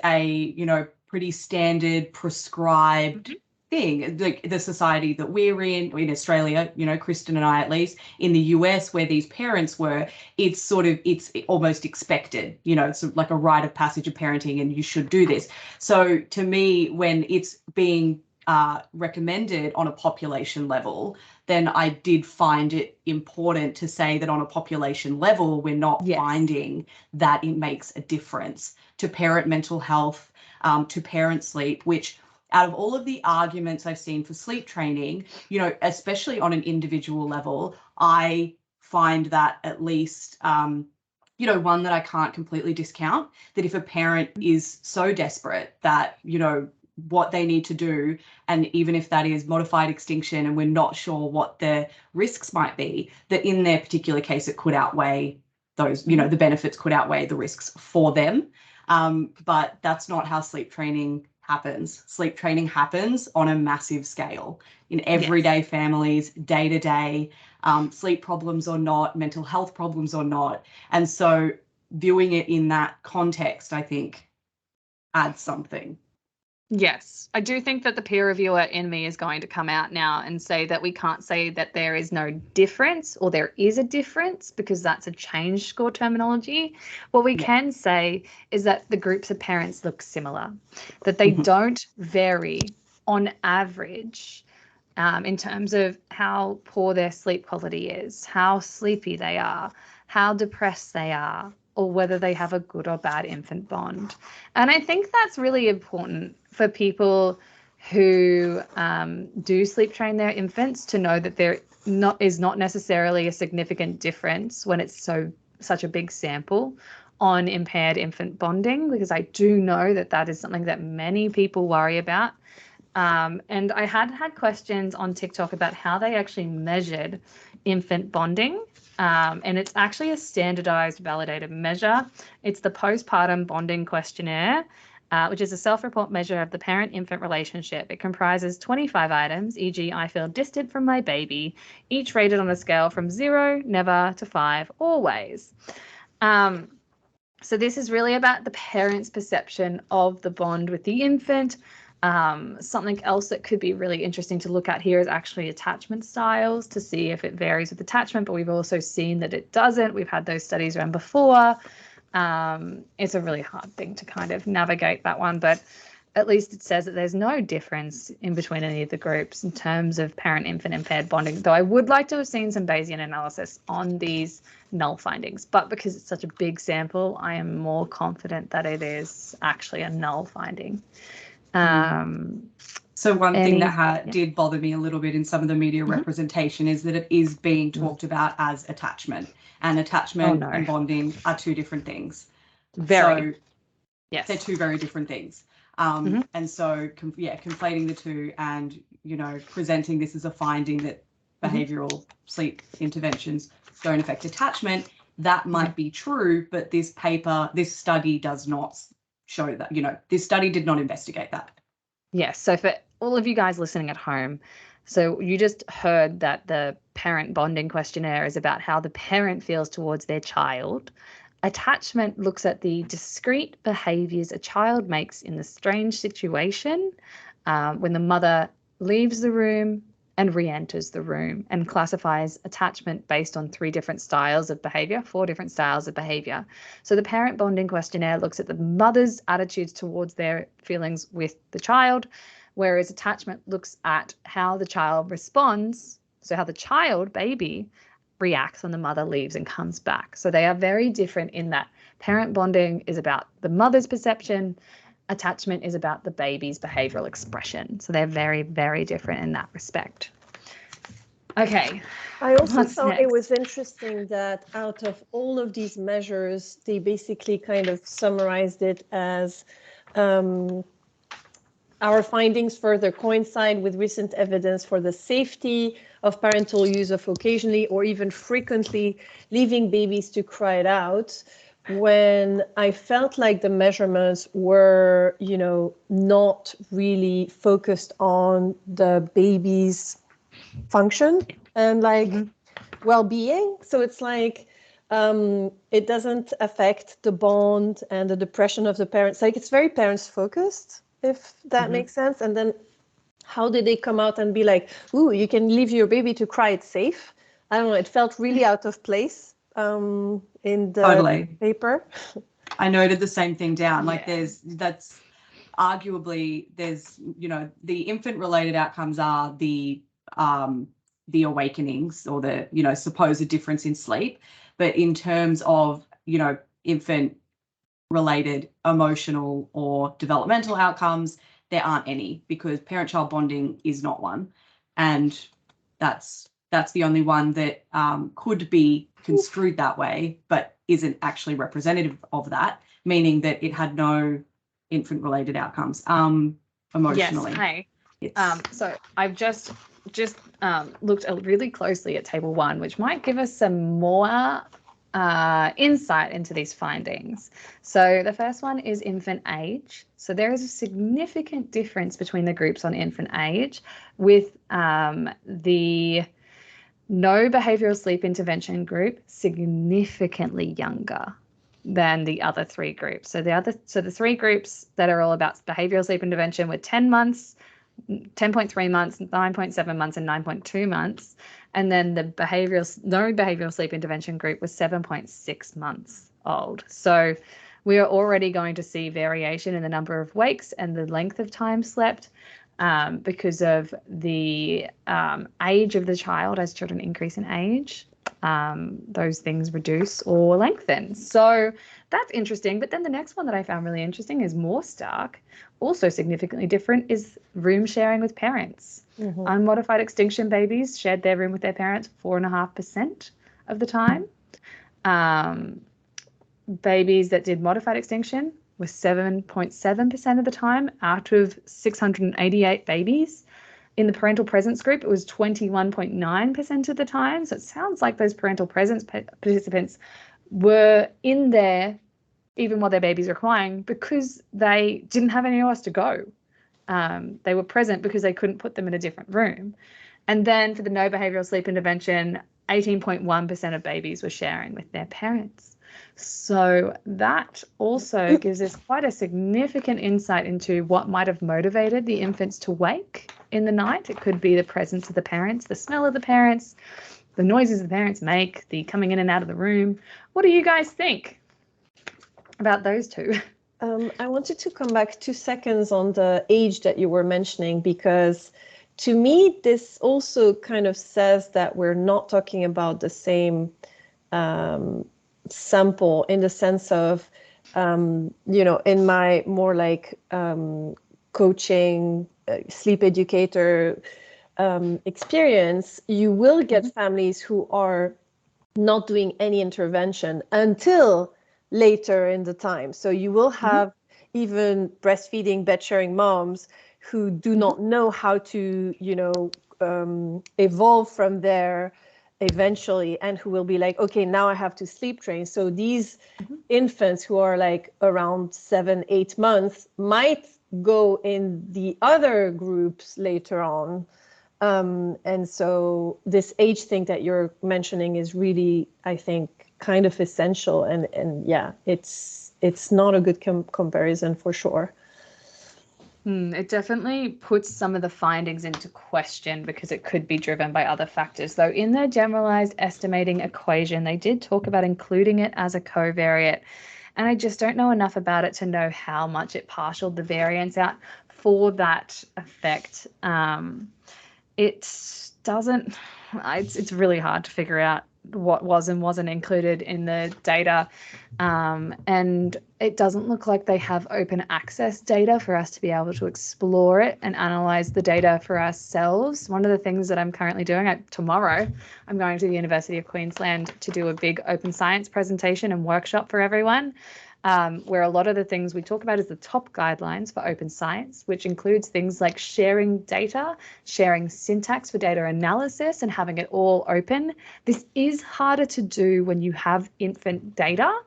a, pretty standard prescribed thing. Like the society that we're in Australia, you know, Kristen and I at least, in the US where these parents were, it's almost expected, you know, it's like a rite of passage of parenting and you should do this. So to me, when it's being recommended on a population level, then I did find it important to say that on a population level, we're not finding that it makes a difference to parent mental health, to parent sleep, which out of all of the arguments I've seen for sleep training, you know, especially on an individual level, I find that at least, you know, one that I can't completely discount, that if a parent is so desperate that, you know, what they need to do, and even if that is modified extinction and we're not sure what the risks might be, that in their particular case it could outweigh those, you know, the benefits could outweigh the risks for them. But that's not how sleep training happens. Sleep training happens on a massive scale in everyday families, day to day, sleep problems or not, mental health problems or not. And so viewing it in that context, I think, adds something. Yes, I do think that the peer reviewer in me is going to come out now and say that we can't say that there is no difference or there is a difference, because that's a change score terminology. What we can say is that the groups of parents look similar, that they don't vary on average in terms of how poor their sleep quality is, how sleepy they are, how depressed they are, or whether they have a good or bad infant bond. And I think that's really important for people who do sleep train their infants to know that there is not necessarily a significant difference when it's such a big sample on impaired infant bonding, because I do know that that is something that many people worry about. And I had questions on TikTok about how they actually measured infant bonding. And it's actually a standardized validated measure. It's the postpartum bonding questionnaire, which is a self-report measure of the parent-infant relationship. It comprises 25 items, e.g. I feel distant from my baby, each rated on a scale from 0, never, to 5, always. So this is really about the parent's perception of the bond with the infant. Something else that could be really interesting to look at here is actually attachment styles, to see if it varies with attachment, but we've also seen that it doesn't. We've had those studies around before. It's a really hard thing to kind of navigate, that one, but at least it says that there's no difference in between any of the groups in terms of parent-infant impaired bonding, though I would like to have seen some Bayesian analysis on these null findings, but because it's such a big sample, I am more confident that it is actually a null finding. So one thing that did bother me a little bit in some of the media representation is that it is being talked about as attachment, and attachment and bonding are two different things. They're two very different things. And so, conflating the two and, you know, presenting this as a finding that behavioral sleep interventions don't affect attachment, that might be true, but this study does not show that, you know, this study did not investigate that. Yes. So for all of you guys listening at home, so you just heard that the parent bonding questionnaire is about how the parent feels towards their child. Attachment looks at the discrete behaviors a child makes in the strange situation when the mother leaves the room and re-enters the room, and classifies attachment based on 4 different styles of behavior. So the parent bonding questionnaire looks at the mother's attitudes towards their feelings with the child, whereas attachment looks at how the child responds, so how the child, baby, reacts when the mother leaves and comes back. So they are very different in that parent bonding is about the mother's perception, attachment is about the baby's behavioral expression. So they're very, very different in that respect. Okay. I also thought it was interesting that out of all of these measures, they basically kind of summarized it as our findings further coincide with recent evidence for the safety of parental use of occasionally or even frequently leaving babies to cry it out, when I felt like the measurements were, you know, not really focused on the baby's function and like well-being. So it's like it doesn't affect the bond and the depression of the parents. Like it's very parents focused. if that makes sense. And then how did they come out and be like, ooh, you can leave your baby to cry, it's safe? I don't know. It felt really out of place in the paper. I noted the same thing down. Like that's arguably there's, the infant related outcomes are the awakenings or the, supposed difference in sleep. But in terms of, infant related emotional or developmental outcomes, there aren't any, because parent-child bonding is not one. And that's the only one that could be construed that way, but isn't actually representative of that, meaning that it had no infant-related outcomes emotionally. Yes, hey. So I've just looked really closely at table 1, which might give us some more insight into these findings. So the first one is infant age. So there is a significant difference between the groups on infant age, with the no behavioral sleep intervention group significantly younger than the other 3 groups. So the 3 groups that are all about behavioral sleep intervention were 10 months, 10.3 months, 9.7 months, and 9.2 months. And then the no behavioral sleep intervention group was 7.6 months old. So we are already going to see variation in the number of wakes and the length of time slept because of the age of the child. As children increase in age, those things reduce or lengthen. So that's interesting. But then the next one that I found really interesting is more stark, also significantly different, is room sharing with parents. Unmodified extinction babies shared their room with their parents 4.5% of the time. Babies that did modified extinction were 7.7% of the time out of 688 babies. In the parental presence group, it was 21.9% of the time. So it sounds like those parental presence participants were in there even while their babies were crying because they didn't have anywhere else to go. They were present because they couldn't put them in a different room. And then for the no behavioral sleep intervention, 18.1% of babies were sharing with their parents. So that also gives us quite a significant insight into what might have motivated the infants to wake in the night. It could be the presence of the parents, the smell of the parents, the noises the parents make, the coming in and out of the room. What do you guys think about those 2? I wanted to come back 2 seconds on the age that you were mentioning, because to me, this also kind of says that we're not talking about the same sample, in the sense of, in my more like coaching, sleep educator experience, you will get families who are not doing any intervention until later in the time. So you will have even breastfeeding, bed sharing moms who do not know how to, evolve from there eventually, and who will be like, okay, now I have to sleep train. So these infants who are like around 7-8 months might go in the other groups later on. And so this age thing that you're mentioning is really, I think, kind of essential. And yeah, it's not a good comparison for sure. It definitely puts some of the findings into question because it could be driven by other factors. Though in their generalized estimating equation, they did talk about including it as a covariate. And I just don't know enough about it to know how much it partialed the variance out for that effect. It doesn't, it's really hard to figure out what was and wasn't included in the data. And it doesn't look like they have open access data for us to be able to explore it and analyze the data for ourselves. One of the things that I'm currently doing, tomorrow, I'm going to the University of Queensland to do a big open science presentation and workshop for everyone. Where a lot of the things we talk about is the top guidelines for open science, which includes things like sharing data, sharing syntax for data analysis, and having it all open. This is harder to do when you have infant data,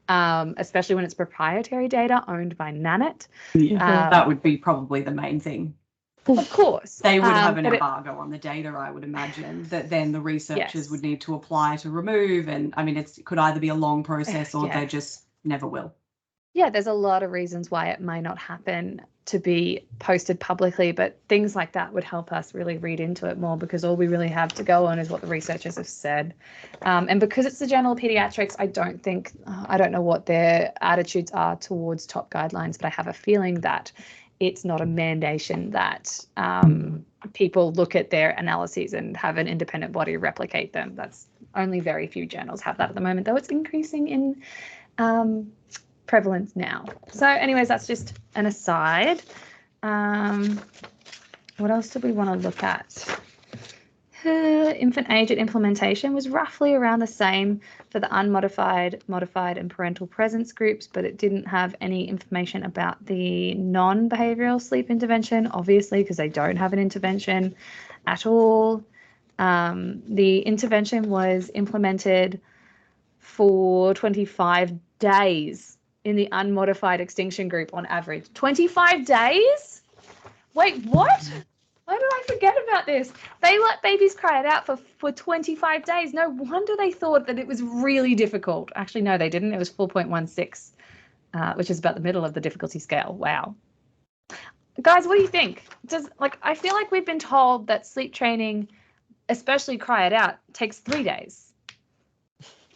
especially when it's proprietary data owned by Nanit. That would be probably the main thing. Of course. They would have an embargo on the data, I would imagine, that then the researchers would need to apply to remove. And I mean, it could either be a long process or they just never will. Yeah, there's a lot of reasons why it may not happen. to be posted publicly, but things like that would help us really read into it more, because all we really have to go on is what the researchers have said. And because it's the Journal of Pediatrics, I don't know what their attitudes are towards top guidelines, but I have a feeling that it's not a mandation that people look at their analyses and have an independent body replicate them. That's only very few journals have that at the moment, though it's increasing in prevalence now. So anyways, that's just an aside. What else did we want to look at? Infant age at implementation was roughly around the same for the unmodified, modified, and parental presence groups, but it didn't have any information about the non-behavioral sleep intervention, obviously, because they don't have an intervention at all. The intervention was implemented for 25 days in the unmodified extinction group on average. 25 days? Wait, what? Why did I forget about this? They let babies cry it out for 25 days. No wonder they thought that it was really difficult. Actually, no, they didn't. It was 4.16, which is about the middle of the difficulty scale. Wow. Guys, what do you think? I feel like we've been told that sleep training, especially cry it out, takes 3 days.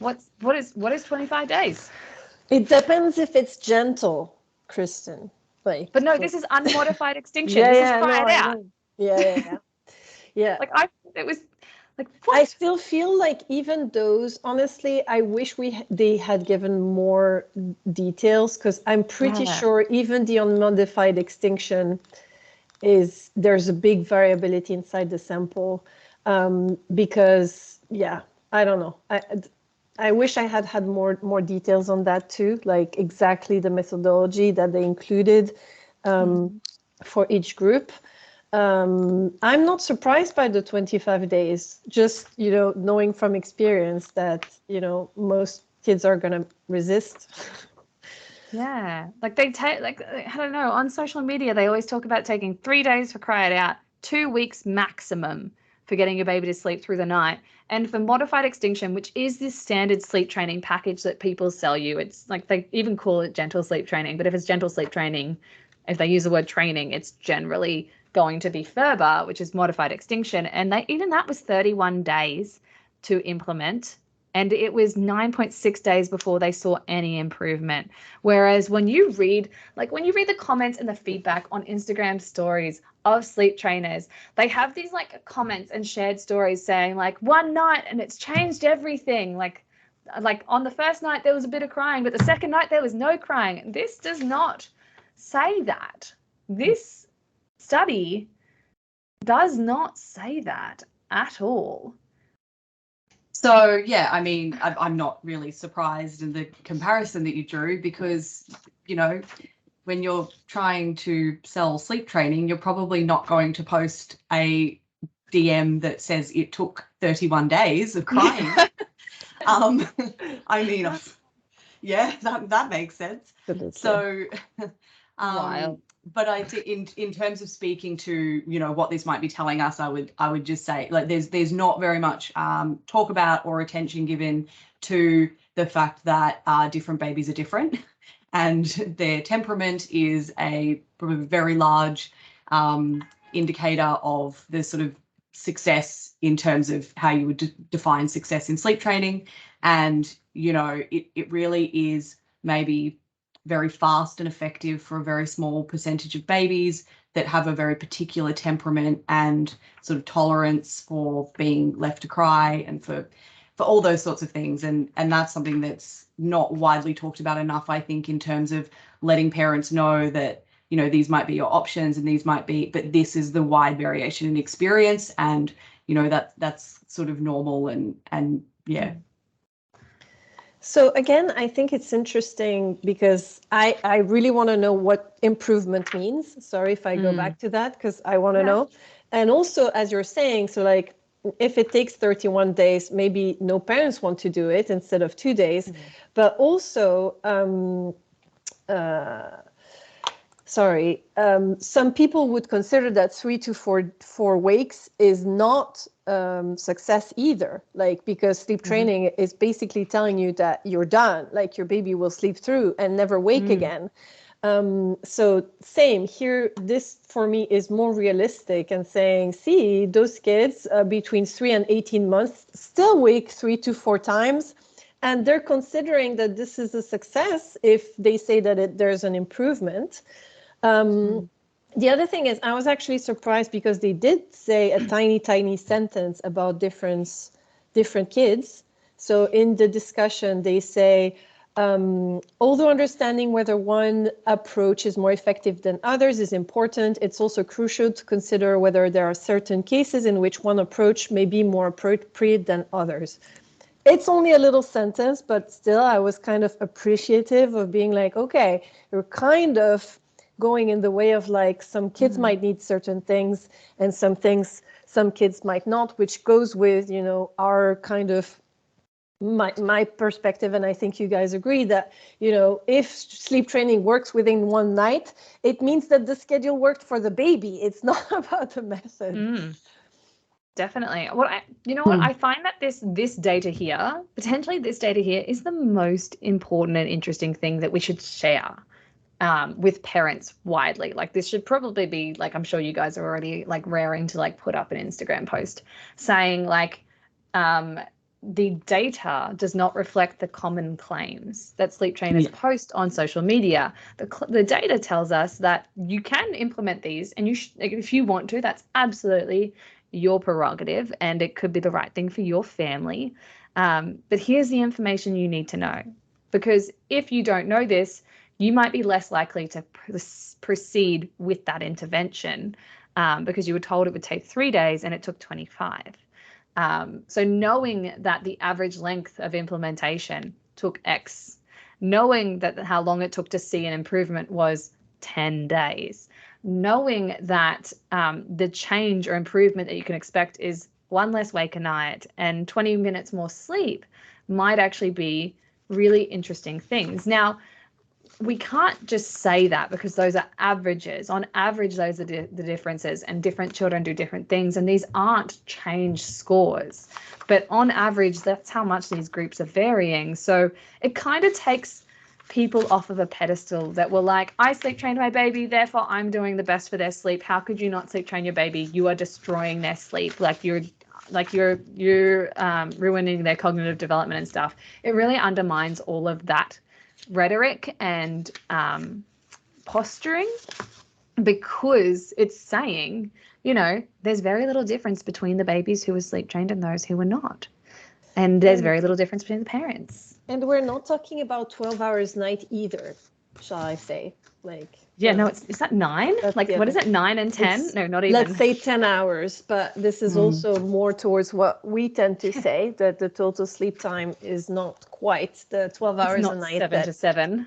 What is 25 days? It depends if it's gentle, Kristen. But no, this is unmodified extinction. This is cry it out. Yeah. It was like, what? I still feel like even those, honestly, I wish they had given more details, because I'm pretty sure even the unmodified extinction there's a big variability inside the sample, because I don't know. I wish I had more details on that too, like exactly the methodology that they included for each group. I'm not surprised by the 25 days, just, knowing from experience that, most kids are going to resist. Yeah, like they take, I don't know, on social media, they always talk about taking 3 days for cry it out, 2 weeks maximum for getting your baby to sleep through the night. And for modified extinction, which is this standard sleep training package that people sell you, it's like they even call it gentle sleep training. But if it's gentle sleep training, if they use the word training, it's generally going to be FERBA, which is modified extinction. And even that was 31 days to implement. And it was 9.6 days before they saw any improvement. Whereas when you read the comments and the feedback on Instagram stories of sleep trainers, they have these comments and shared stories saying one night and it's changed everything. Like on the first night there was a bit of crying, but the second night there was no crying. This does not say that. This study does not say that at all. So, yeah, I mean, I'm not really surprised in the comparison that you drew, because, when you're trying to sell sleep training, you're probably not going to post a DM that says it took 31 days of crying. I mean, yeah, that makes sense. So, but I think in terms of speaking to, what this might be telling us, I would just say there's not very much talk about or attention given to the fact that different babies are different, and their temperament is a probably very large indicator of the sort of success in terms of how you would define success in sleep training. And it really is maybe very fast and effective for a very small percentage of babies that have a very particular temperament and sort of tolerance for being left to cry and for all those sorts of things. And that's something that's not widely talked about enough, I think, in terms of letting parents know that, these might be your options and these might be, but this is the wide variation in experience, and, that's sort of normal and yeah. So again, I think it's interesting because I really want to know what improvement means. Sorry if I go back to that, because I want to know. And also, as you're saying, so if it takes 31 days, maybe no parents want to do it instead of 2 days. But also, some people would consider that 3 to 4 weeks is not success either, because sleep training is basically telling you that you're done, your baby will sleep through and never wake again. So same here, this for me is more realistic and saying, see, those kids between 3 and 18 months still wake 3 to 4 times. And they're considering that this is a success if they say that there's an improvement. The other thing is, I was actually surprised because they did say a tiny sentence about different kids. So in the discussion, they say, although understanding whether one approach is more effective than others is important, it's also crucial to consider whether there are certain cases in which one approach may be more appropriate than others. It's only a little sentence, but still I was kind of appreciative of being like, okay, you're kind of going in the way of like some kids might need certain things and some kids might not, which goes with, you know, our kind of my perspective. And I think you guys agree that, you know, if sleep training works within one night, it means that the schedule worked for the baby. It's not about the method. Definitely. I find that this data here, potentially this data here, is the most important and interesting thing that we should share with parents widely. Like, this should probably be, like, I'm sure you guys are already like raring to like put up an Instagram post saying like, the data does not reflect the common claims that sleep trainers post on social media. The data tells us that you can implement these, and if you want to, that's absolutely your prerogative, and it could be the right thing for your family. But here's the information you need to know, because if you don't know this, you might be less likely to proceed with that intervention because you were told it would take 3 days and it took 25. So knowing that the average length of implementation took X, knowing that how long it took to see an improvement was 10 days, knowing that the change or improvement that you can expect is 1 less wake a night and 20 minutes more sleep might actually be really interesting things. Now, we can't just say that because those are averages. On average, those are the differences, and different children do different things, and these aren't change scores. But on average, that's how much these groups are varying. So it kind of takes people off of a pedestal that were like, I sleep trained my baby, therefore I'm doing the best for their sleep. How could you not sleep train your baby? You are destroying their sleep. You're ruining their cognitive development and stuff. It really undermines all of that rhetoric and posturing, because it's saying, you know, there's very little difference between the babies who were sleep trained and those who were not. And there's very little difference between the parents. And we're not talking about 12 hours night either, shall I say? Like, no, is that 9? What is it, 9 and 10? No, not even. Let's say 10 hours, but this is also more towards what we tend to say, that the total sleep time is not quite the 12 hours a night. 7 to 7.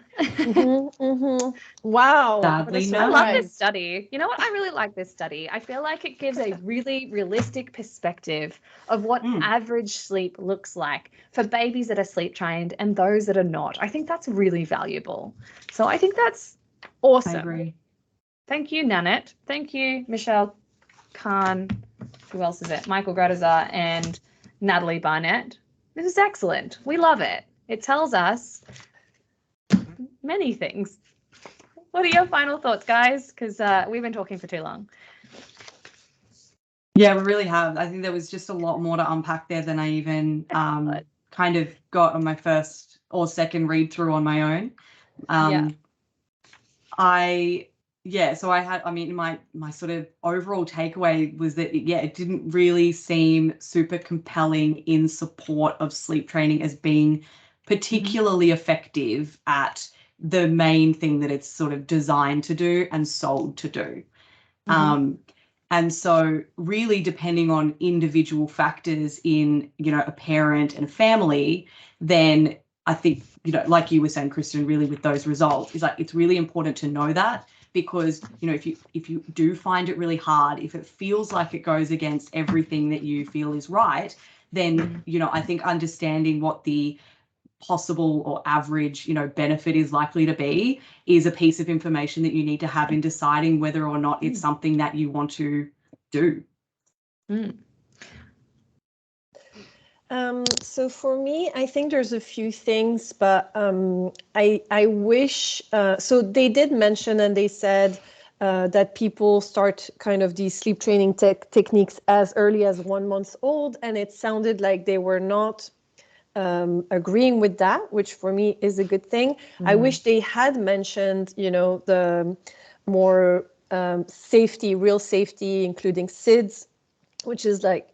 Wow. Sadly, I love this study. You know what? I really like this study. I feel like it gives a really realistic perspective of what average sleep looks like for babies that are sleep trained and those that are not. I think that's really valuable. So I think that's awesome. I agree. Thank you, Nanette. Thank you, Michelle Khan. Who else is it? Michael Gradazar and Natalie Barnett. This is excellent. We love it. It tells us many things. What are your final thoughts, guys? Because we've been talking for too long. Yeah, we really have. I think there was just a lot more to unpack there than I even kind of got on my first or second read through on my own. My sort of overall takeaway was that, it didn't really seem super compelling in support of sleep training as being particularly effective at the main thing that it's sort of designed to do and sold to do. And so really depending on individual factors in, a parent and a family, then I think, like you were saying, Kristen, really with those results, is like, it's really important to know that, because, if you do find it really hard, if it feels like it goes against everything that you feel is right, then, I think understanding what the possible or average, benefit is likely to be is a piece of information that you need to have in deciding whether or not it's something that you want to do. So for me, I think there's a few things, but I wish, so they did mention and they said that people start kind of these sleep training techniques as early as 1 month old, and it sounded like they were not agreeing with that, which for me is a good thing. I wish they had mentioned, the more safety, real safety, including SIDS, which is like,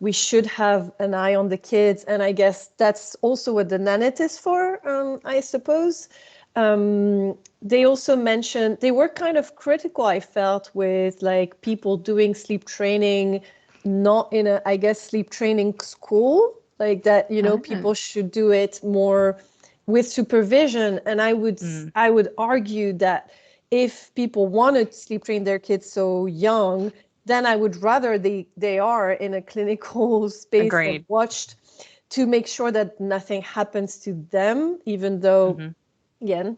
we should have an eye on the kids. And I guess that's also what the nanette is for, I suppose. They also mentioned, they were kind of critical, I felt, with like people doing sleep training, not in a, I guess, sleep training school, like that, people should do it more with supervision. And I would argue that if people wanted to sleep train their kids so young, then I would rather they are in a clinical space and watched to make sure that nothing happens to them, even though, again.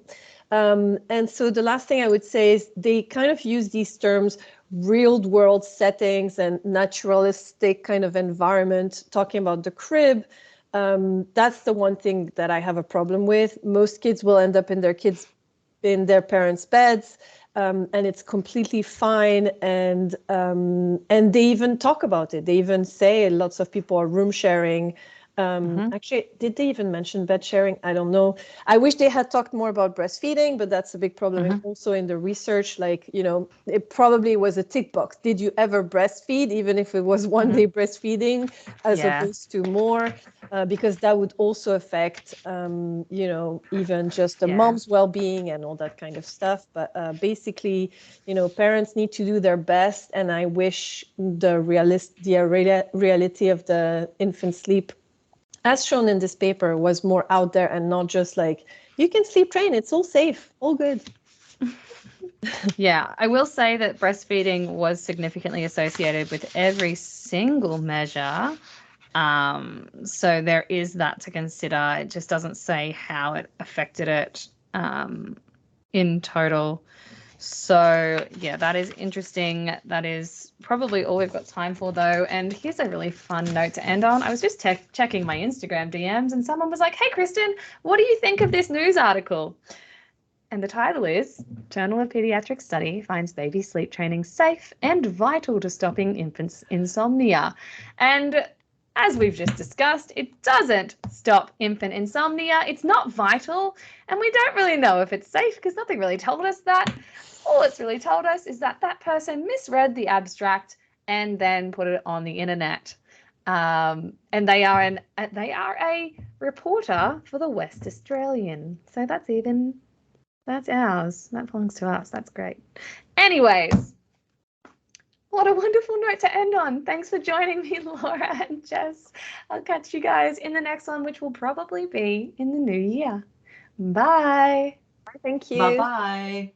And so the last thing I would say is they kind of use these terms, real world settings and naturalistic kind of environment, talking about the crib. That's the one thing that I have a problem with. Most kids will end up in their parents' beds. And it's completely fine, and they even talk about it. They even say lots of people are room sharing. Actually, did they even mention bed sharing? I don't know. I wish they had talked more about breastfeeding, but that's a big problem also in the research. Like, it probably was a tick box. Did you ever breastfeed, even if it was one day breastfeeding, as opposed to more? Because that would also affect, even just the mom's well-being and all that kind of stuff. But basically, parents need to do their best. And I wish the reality of the infant sleep, as shown in this paper, was more out there and not just like, you can sleep train, it's all safe, all good. Yeah, I will say that breastfeeding was significantly associated with every single measure. So there is that to consider. It just doesn't say how it affected it in total. So yeah, that is interesting. That is probably all we've got time for, though. And here's a really fun note to end on. I was just checking my Instagram DMs and someone was like, "Hey, Kristen, what do you think of this news article?" And the title is Journal of Pediatric Study finds baby sleep training safe and vital to stopping infants' insomnia. And as we've just discussed, it doesn't stop infant insomnia. It's not vital. And we don't really know if it's safe because nothing really told us that. All it's really told us is that that person misread the abstract and then put it on the internet. And they are a reporter for the West Australian. So that's ours. That belongs to us. That's great. Anyways, what a wonderful note to end on. Thanks for joining me, Laura and Jess. I'll catch you guys in the next one, which will probably be in the new year. Bye. Thank you. Bye-bye.